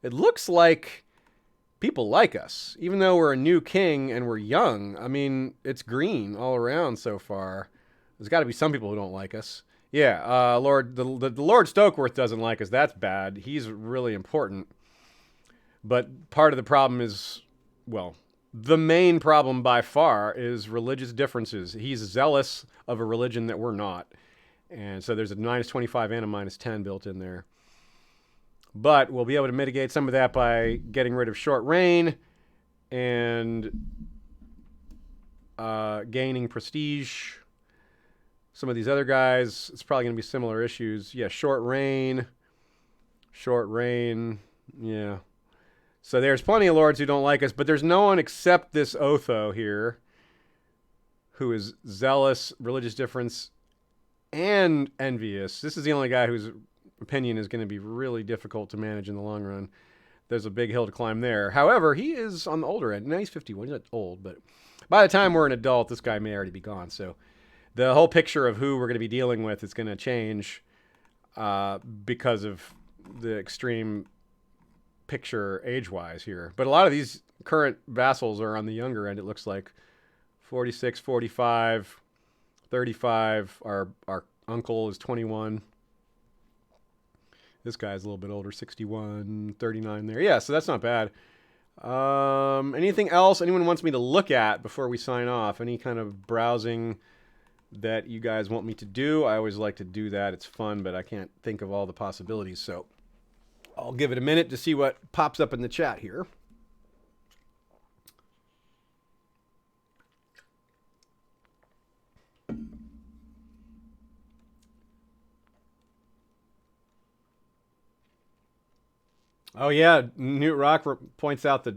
it looks like people like us. Even though we're a new king and we're young, I mean, it's green all around so far. There's got to be some people who don't like us. Yeah, the Lord Stokeworth doesn't like us. That's bad. He's really important. But part of the problem is, well, the main problem by far is religious differences. He's zealous of a religion that we're not. And so there's a -25 and a -10 built in there. But we'll be able to mitigate some of that by getting rid of short reign and gaining prestige. Some of these other guys, it's probably going to be similar issues. Yeah, short reign. Yeah. So there's plenty of lords who don't like us, but there's no one except this Otho here who is zealous, religious difference, and envious. This is the only guy whose opinion is going to be really difficult to manage in the long run. There's a big hill to climb there. However, he is on the older end. Now he's 51. He's not old, but by the time we're an adult, this guy may already be gone. So the whole picture of who we're going to be dealing with is going to change because of the extreme picture age-wise here. But a lot of these current vassals are on the younger end, it looks like. 46, 45, 35. Our uncle is 21. This guy's a little bit older, 61, 39 there. Yeah, so that's not bad. Anything else anyone wants me to look at before we sign off? Any kind of browsing that you guys want me to do? I always like to do that. It's fun, but I can't think of all the possibilities. So I'll give it a minute to see what pops up in the chat here. Oh yeah, Newt Rock points out the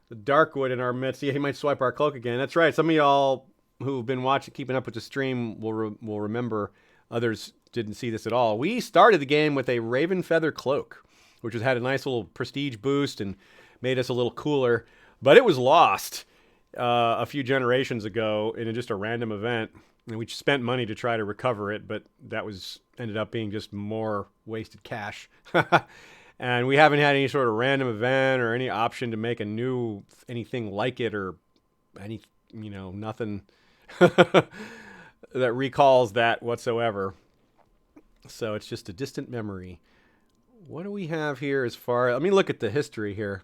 Darkwood in our midst. Yeah, he might swipe our cloak again. That's right. Some of y'all who've been keeping up with the stream will remember. Others didn't see this at all. We started the game with a Raven Feather cloak, which has had a nice little prestige boost and made us a little cooler. But it was lost a few generations ago in just a random event. And we spent money to try to recover it, but that ended up being just more wasted cash. And we haven't had any sort of random event or any option to make anything like it or nothing that recalls that whatsoever. So it's just a distant memory. What do we have here let me look at the history here.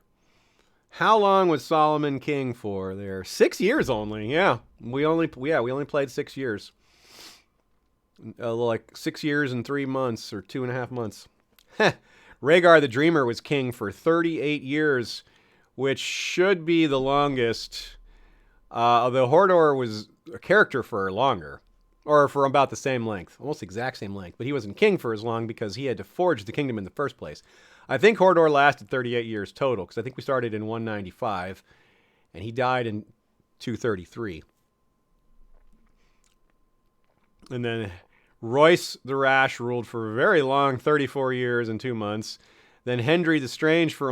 How long was Solomon king for there? 6 years only. Yeah. We only played 6 years. Like 6 years and 3 months or 2.5 months. Rhaegar the Dreamer was king for 38 years, which should be the longest. Although Hodor was a character for longer, or for about the same length, almost the exact same length, but he wasn't king for as long because he had to forge the kingdom in the first place. I think Hodor lasted 38 years total, because I think we started in 195, and he died in 233. And then Royce the Rash ruled for a very long 34 years and 2 months. Then Hendry the Strange for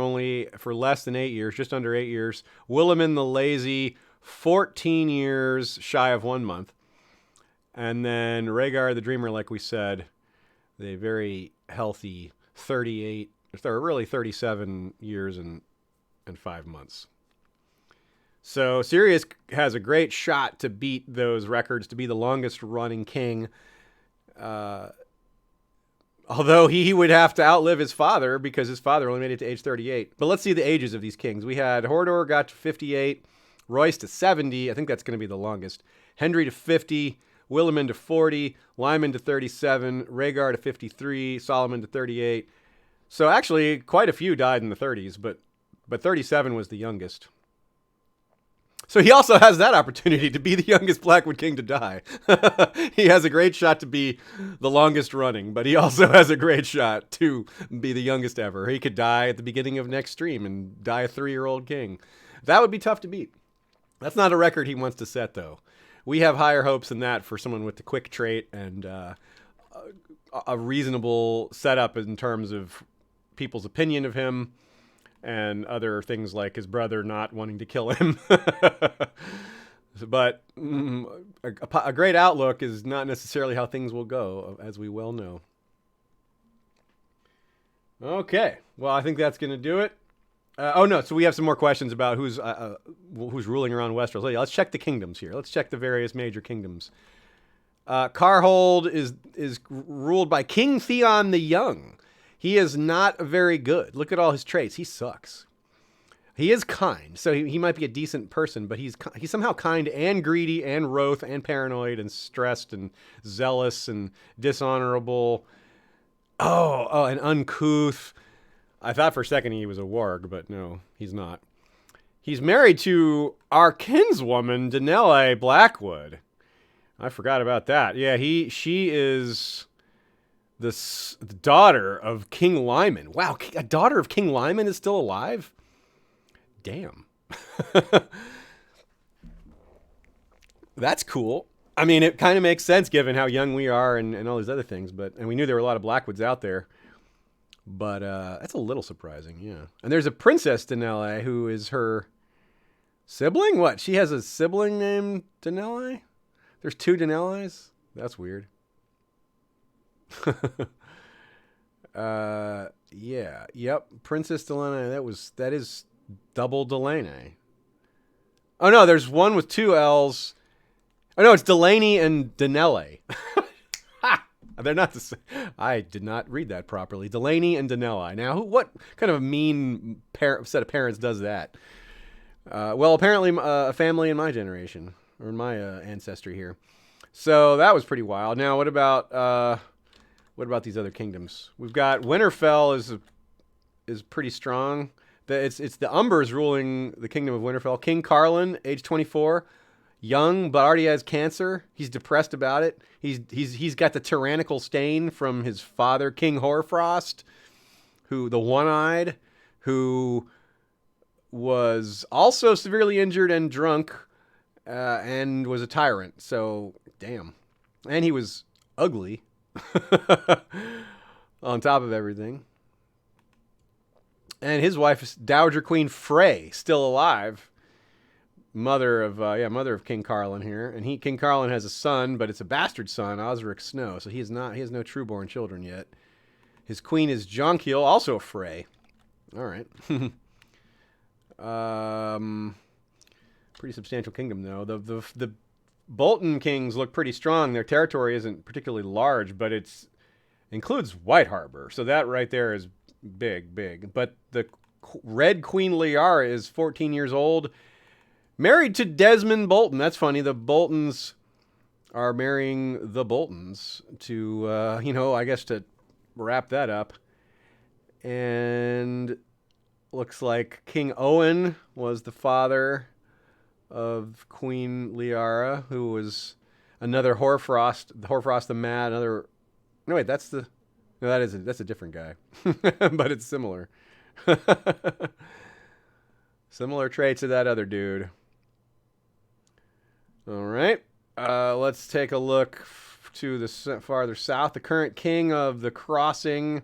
less than 8 years, just under 8 years. Williman the Lazy, 14 years shy of 1 month. And then Rhaegar the Dreamer, like we said, the very healthy 38, or really 37 years and 5 months. So Sirius has a great shot to beat those records, to be the longest running king. Although he would have to outlive his father, because his father only made it to age 38. But let's see the ages of these kings. We had Hodor got to 58, Royce to 70. I think that's going to be the longest. Hendry to 50, Williman to 40, Lyman to 37, Rhaegar to 53, Solomon to 38. So actually, quite a few died in the 30s, but 37 was the youngest. So he also has that opportunity to be the youngest Blackwood king to die. He has a great shot to be the longest running, but he also has a great shot to be the youngest ever. He could die at the beginning of next stream and die a 3-year-old king. That would be tough to beat. That's not a record he wants to set, though. We have higher hopes than that for someone with the quick trait and a reasonable setup in terms of people's opinion of him, and other things like his brother not wanting to kill him. But a great outlook is not necessarily how things will go, as we well know. Okay, well, I think that's going to do it. So we have some more questions about who's ruling around Westeros. Let's check the kingdoms here. Let's check the various major kingdoms. Carhold is ruled by King Theon the Young. He is not very good. Look at all his traits. He sucks. He is kind, so he might be a decent person, but he's somehow kind and greedy and wroth and paranoid and stressed and zealous and dishonorable. And uncouth. I thought for a second he was a warg, but no, he's not. He's married to our kinswoman, Danelle Blackwood. I forgot about that. Yeah, she is the daughter of King Lyman. Wow, a daughter of King Lyman is still alive? Damn. That's cool. I mean, it kind of makes sense given how young we are and all these other things, and we knew there were a lot of Blackwoods out there. But that's a little surprising, yeah. And there's a Princess Danelle who is her sibling? What? She has a sibling named Danelle? There's 2 Danelles? That's weird. Yeah. Yep. Princess Delaney. That is double Delaney. Oh no, there's one with 2 L's. Oh no, it's Delaney and Danelle. They're not the same. I did not read that properly. Delaney and Danelle. Now, what kind of a mean set of parents does that? Well, apparently a family in my generation, or in my ancestry here. So that was pretty wild. Now, what about these other kingdoms? We've got Winterfell is pretty strong. It's the Umbers ruling the kingdom of Winterfell. King Carlin, age 24, young but already has cancer. He's depressed about it. He's got the tyrannical stain from his father, King Hoarfrost, the one-eyed, who was also severely injured and drunk, and was a tyrant. So, damn. And he was ugly. On top of everything. And his wife is Dowager Queen Frey, still alive. Mother of King Carlin here. And King Carlin has a son, but it's a bastard son, Osric Snow. So he has no trueborn children yet. His queen is Jonquil, also a Frey. All right. Pretty substantial kingdom, though. The Bolton kings look pretty strong. Their territory isn't particularly large, but it includes White Harbor. So that right there is big. But the Red Queen Liara is 14 years old, married to Desmond Bolton. That's funny. The Boltons are marrying the Boltons to, I guess to wrap that up. And looks like King Owen was the father of Queen Liara, who was another Hoarfrost the Mad. Another. No, wait, that's the. No, that's a different guy, but it's similar. Similar traits to that other dude. All right, let's take a look to the farther south. The current king of the Crossing,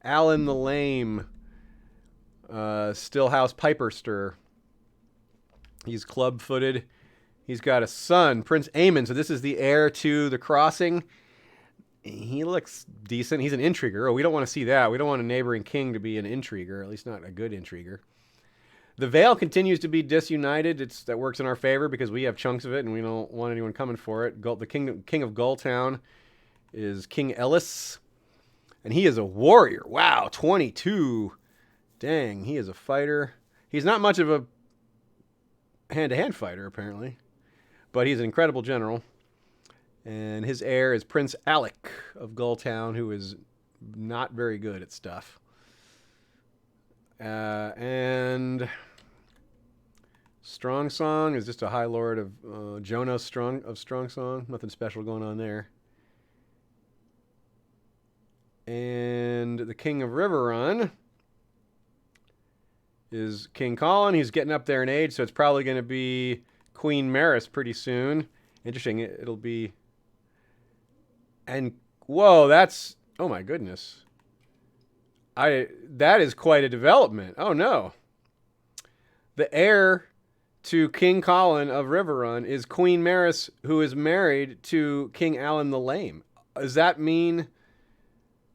Alan the Lame, Stillhouse Piperster. He's club-footed. He's got a son, Prince Aemon. So this is the heir to the Crossing. He looks decent. He's an intriguer. Oh, we don't want to see that. We don't want a neighboring king to be an intriguer, at least not a good intriguer. The Vale continues to be disunited. That works in our favor because we have chunks of it and we don't want anyone coming for it. The king of Gulltown is King Ellis, and he is a warrior. Wow, 22. Dang, he is a fighter. He's not much of a hand-to-hand fighter, apparently, but he's an incredible general. And his heir is Prince Alec of Gulltown, who is not very good at stuff. And Strong Song is just a High Lord of Jonah Strong Song. Nothing special going on there. And the King of Riverrun is King Colin. He's getting up there in age, so it's probably going to be Queen Maris pretty soon. Interesting. It'll be... And, whoa, that's... Oh, my goodness. That is quite a development. Oh, no. The heir to King Colin of Riverrun is Queen Maris, who is married to King Alan the Lame. Does that mean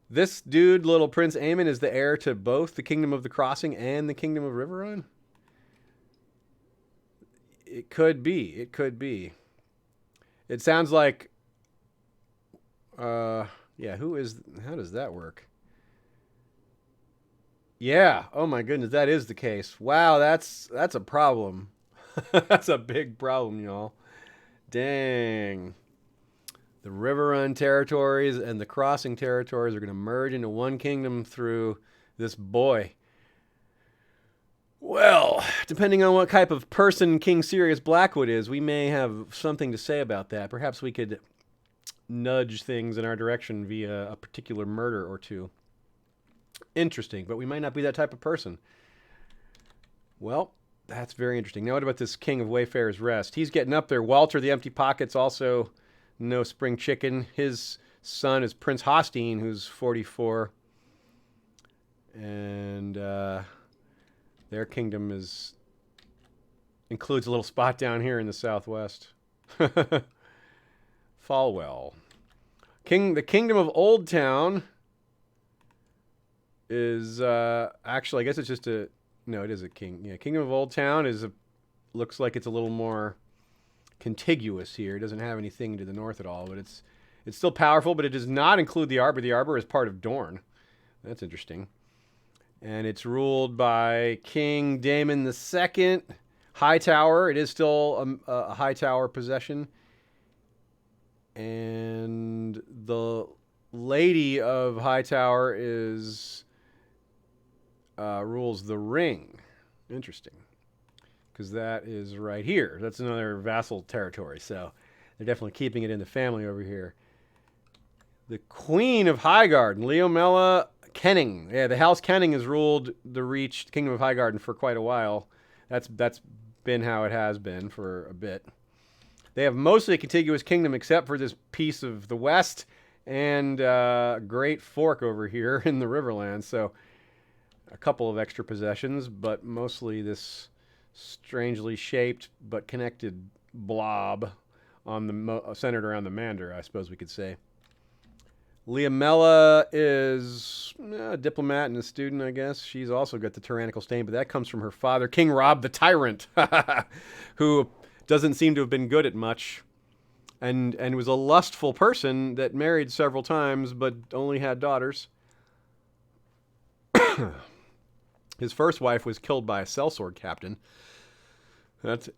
this dude, little Prince Aemon, is the heir to both the Kingdom of the Crossing and the Kingdom of Riverrun? It could be. It could be. It sounds like... yeah, how does that work? Yeah, oh my goodness, that is the case. Wow, that's a problem. That's a big problem, y'all. Dang. The Riverrun territories and the Crossing territories are going to merge into one kingdom through this boy. Well, depending on what type of person King Sirius Blackwood is, we may have something to say about that. Perhaps we could nudge things in our direction via a particular murder or two. Interesting, but we might not be that type of person. Well, that's very interesting. Now, what about this King of Wayfarer's Rest? He's getting up there. Walter the Empty Pockets, also no spring chicken. His son is Prince Hostine, who's 44. And their kingdom includes a little spot down here in the southwest. Falwell. The Kingdom of Old Town is actually, I guess it's just a... No, it is a king. Yeah, Kingdom of Old Town looks like it's a little more contiguous here. It doesn't have anything to the north at all, but it's still powerful, but it does not include the Arbor. The Arbor is part of Dorne. That's interesting. And it's ruled by King Daemon II. Hightower. It is still a Hightower possession. And the Lady of Hightower rules the Ring. Interesting. Because that is right here. That's another vassal territory. So they're definitely keeping it in the family over here. The Queen of Highgarden, Leomela Kenning. Yeah, the House Kenning has ruled the Kingdom of Highgarden for quite a while. That's been how it has been for a bit. They have mostly a contiguous kingdom except for this piece of the west and Great Fork over here in the Riverlands. So a couple of extra possessions, but mostly this strangely shaped but connected blob on centered around the Mander, I suppose we could say. Leomela is a diplomat and a student, I guess. She's also got the tyrannical stain, but that comes from her father, King Rob the Tyrant, who doesn't seem to have been good at much, and was a lustful person that married several times but only had daughters. His first wife was killed by a sellsword captain. That's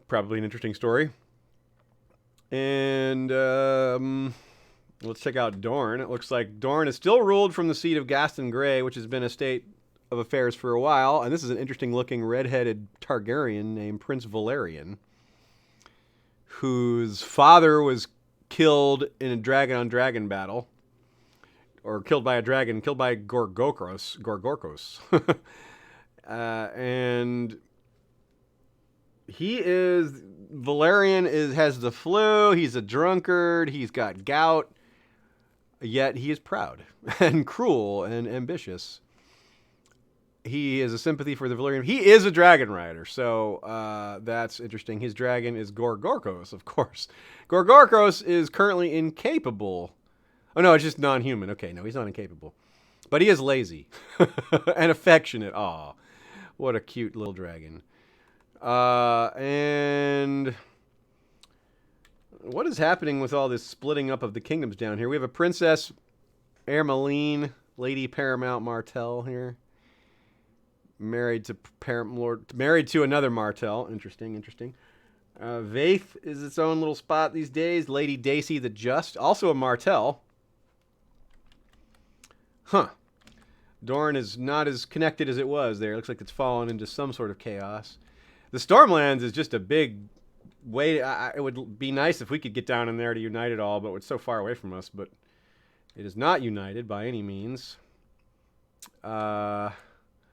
probably an interesting story. And let's check out Dorne. It looks like Dorne is still ruled from the seat of Gaston Grey, which has been a state of affairs for a while. And this is an interesting-looking red-headed Targaryen named Prince Valerian. whose father was killed in a dragon-on-dragon battle, or killed by a dragon, killed by Gorgorkos. And Valerian has the flu, he's a drunkard, he's got gout, yet he is proud and cruel and ambitious. He has a sympathy for the Valyrian. He is a dragon rider, so that's interesting. His dragon is Gorgorkos, of course. Gorgorkos is currently incapable. Oh, no, it's just non-human. Okay, no, he's not incapable. But he is lazy and affectionate. Aw, what a cute little dragon. And what is happening with all this splitting up of the kingdoms down here? We have a Princess Ermeline, Lady Paramount Martell here. Married to another Martell. Interesting. Vaith is its own little spot these days. Lady Dacey the Just, also a Martell. Huh. Dorne is not as connected as it was there. It looks like it's fallen into some sort of chaos. The Stormlands is just a big way. It would be nice if we could get down in there to unite it all, but it's so far away from us. But it is not united by any means.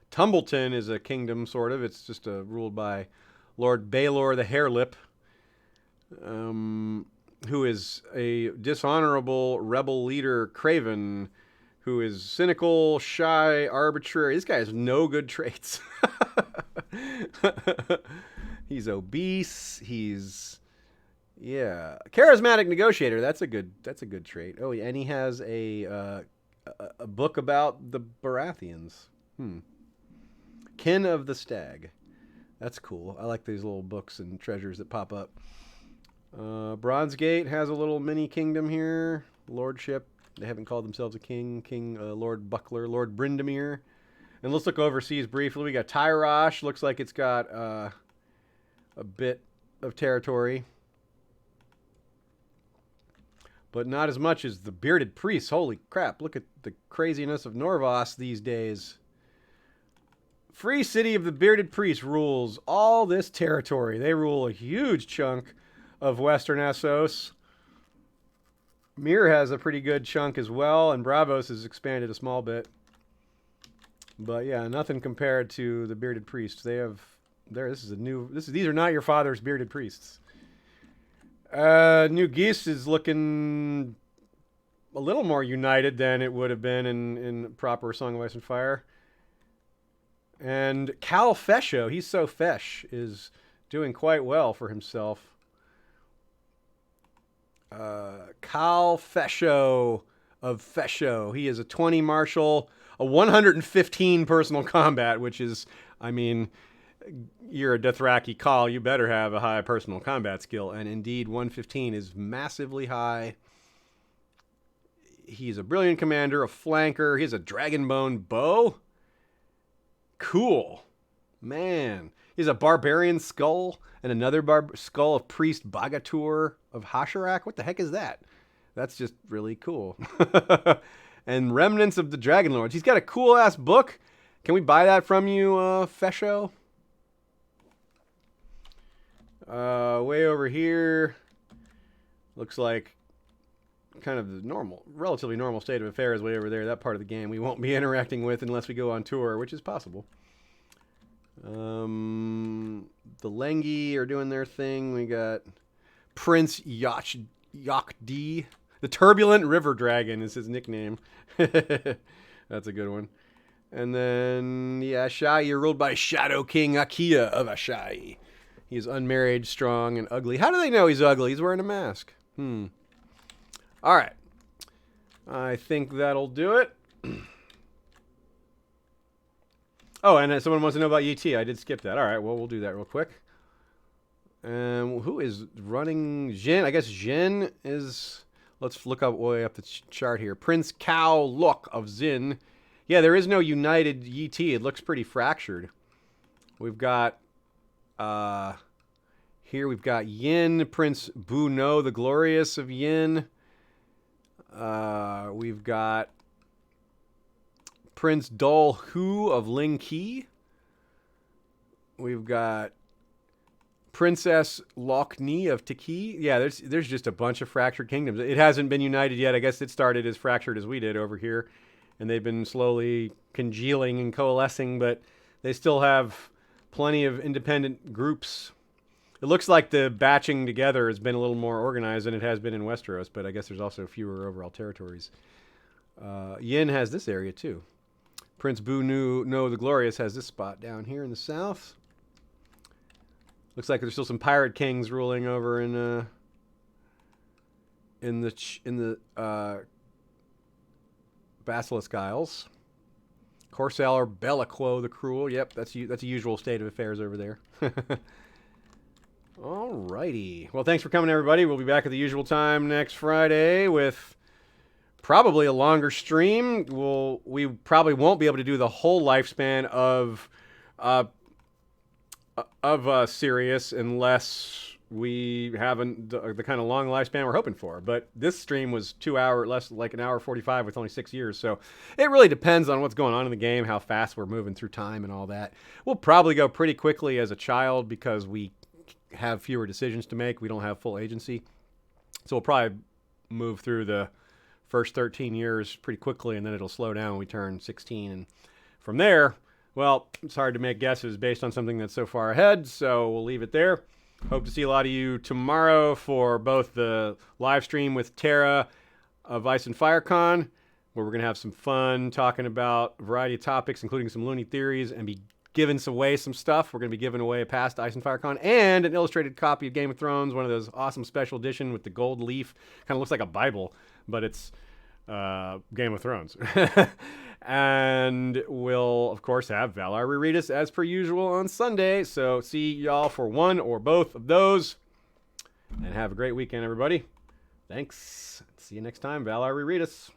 Tumbleton is a kingdom, sort of. It's just ruled by Lord Baelor the Hairlip, who is a dishonorable rebel leader, Craven, who is cynical, shy, arbitrary. This guy has no good traits. He's obese. He's charismatic negotiator. That's a good trait. Oh, and he has a book about the Baratheons. Kin of the Stag. That's cool. I like these little books and treasures that pop up. Bronzegate has a little mini kingdom here. Lordship. They haven't called themselves a king. Lord Buckler, Lord Brindamere. And let's look overseas briefly. We got Tyrosh. Looks like it's got a bit of territory. But not as much as the Bearded Priests. Holy crap. Look at the craziness of Norvos these days. Free City of the Bearded Priests rules all this territory. They rule a huge chunk of Western Essos. Mir has a pretty good chunk as well, and Braavos has expanded a small bit. But yeah, nothing compared to the Bearded Priests. These are not your father's Bearded Priests. New Geese is looking a little more united than it would have been in proper Song of Ice and Fire. And Cal Fesho, he's so fesh, is doing quite well for himself. Cal Fesho of Fesho. He is a 20 martial, a 115 personal combat, which is, I mean, you're a Dothraki Khal, you better have a high personal combat skill. And indeed, 115 is massively high. He's a brilliant commander, a flanker. He has a dragonbone bow. Cool. Man. He's a barbarian skull and another skull of priest Bagatur of Hasharak. What the heck is that? That's just really cool. And remnants of the Dragon Lords. He's got a cool ass book. Can we buy that from you, Fesho? Way over here. Looks like kind of the relatively normal state of affairs way over there. That part of the game we won't be interacting with unless we go on tour, which is possible. The Lengi are doing their thing. We got Prince Yakdi. The Turbulent River Dragon is his nickname. That's a good one. And then the Ashai are ruled by Shadow King Akia of Ashai. He's unmarried, strong, and ugly. How do they know he's ugly? He's wearing a mask. All right. I think that'll do it. Oh, and someone wants to know about YT. I did skip that. All right, well, we'll do that real quick. Who is running Jin? I guess Jin is... Let's look up way up the chart here. Prince Cao Lok of Zin. Yeah, there is no united YT. It looks pretty fractured. We've got... here we've got Yin, Prince Bu No the Glorious of Yin. We've got Prince Dol Hu of Ling Qi. We've got Princess Lochni of Taki. Yeah, there's just a bunch of fractured kingdoms. It hasn't been united yet. I guess it started as fractured as we did over here, and they've been slowly congealing and coalescing, but they still have plenty of independent groups. It looks like the batching together has been a little more organized than it has been in Westeros, but I guess there's also fewer overall territories. Yin has this area too. Prince Bu No the Glorious has this spot down here in the south. Looks like there's still some pirate kings ruling over in the Basilisk Isles. Corsair Bellaquo the Cruel. Yep, that's a usual state of affairs over there. Alrighty. Well, thanks for coming, everybody. We'll be back at the usual time next Friday with probably a longer stream. We probably won't be able to do the whole lifespan of Sirius unless we have the kind of long lifespan we're hoping for. But this stream was 2 hours, less like an hour 45 with only 6 years. So it really depends on what's going on in the game, how fast we're moving through time and all that. We'll probably go pretty quickly as a child because we have fewer decisions to make. We don't have full agency. So we'll probably move through the first 13 years pretty quickly, and then it'll slow down when we turn 16. And from there, well, it's hard to make guesses based on something that's so far ahead, so we'll leave it there. Hope to see a lot of you tomorrow for both the live stream with Tara of Ice and Fire Con, where we're going to have some fun talking about a variety of topics, including some loony theories, and be giving away some stuff. We're going to be giving away a past Ice and Fire Con and an illustrated copy of Game of Thrones, one of those awesome special edition with the gold leaf. Kind of looks like a Bible, but it's Game of Thrones. And we'll, of course, have Valar reread us as per usual on Sunday. So see y'all for one or both of those. And have a great weekend, everybody. Thanks. See you next time. Valar reread us.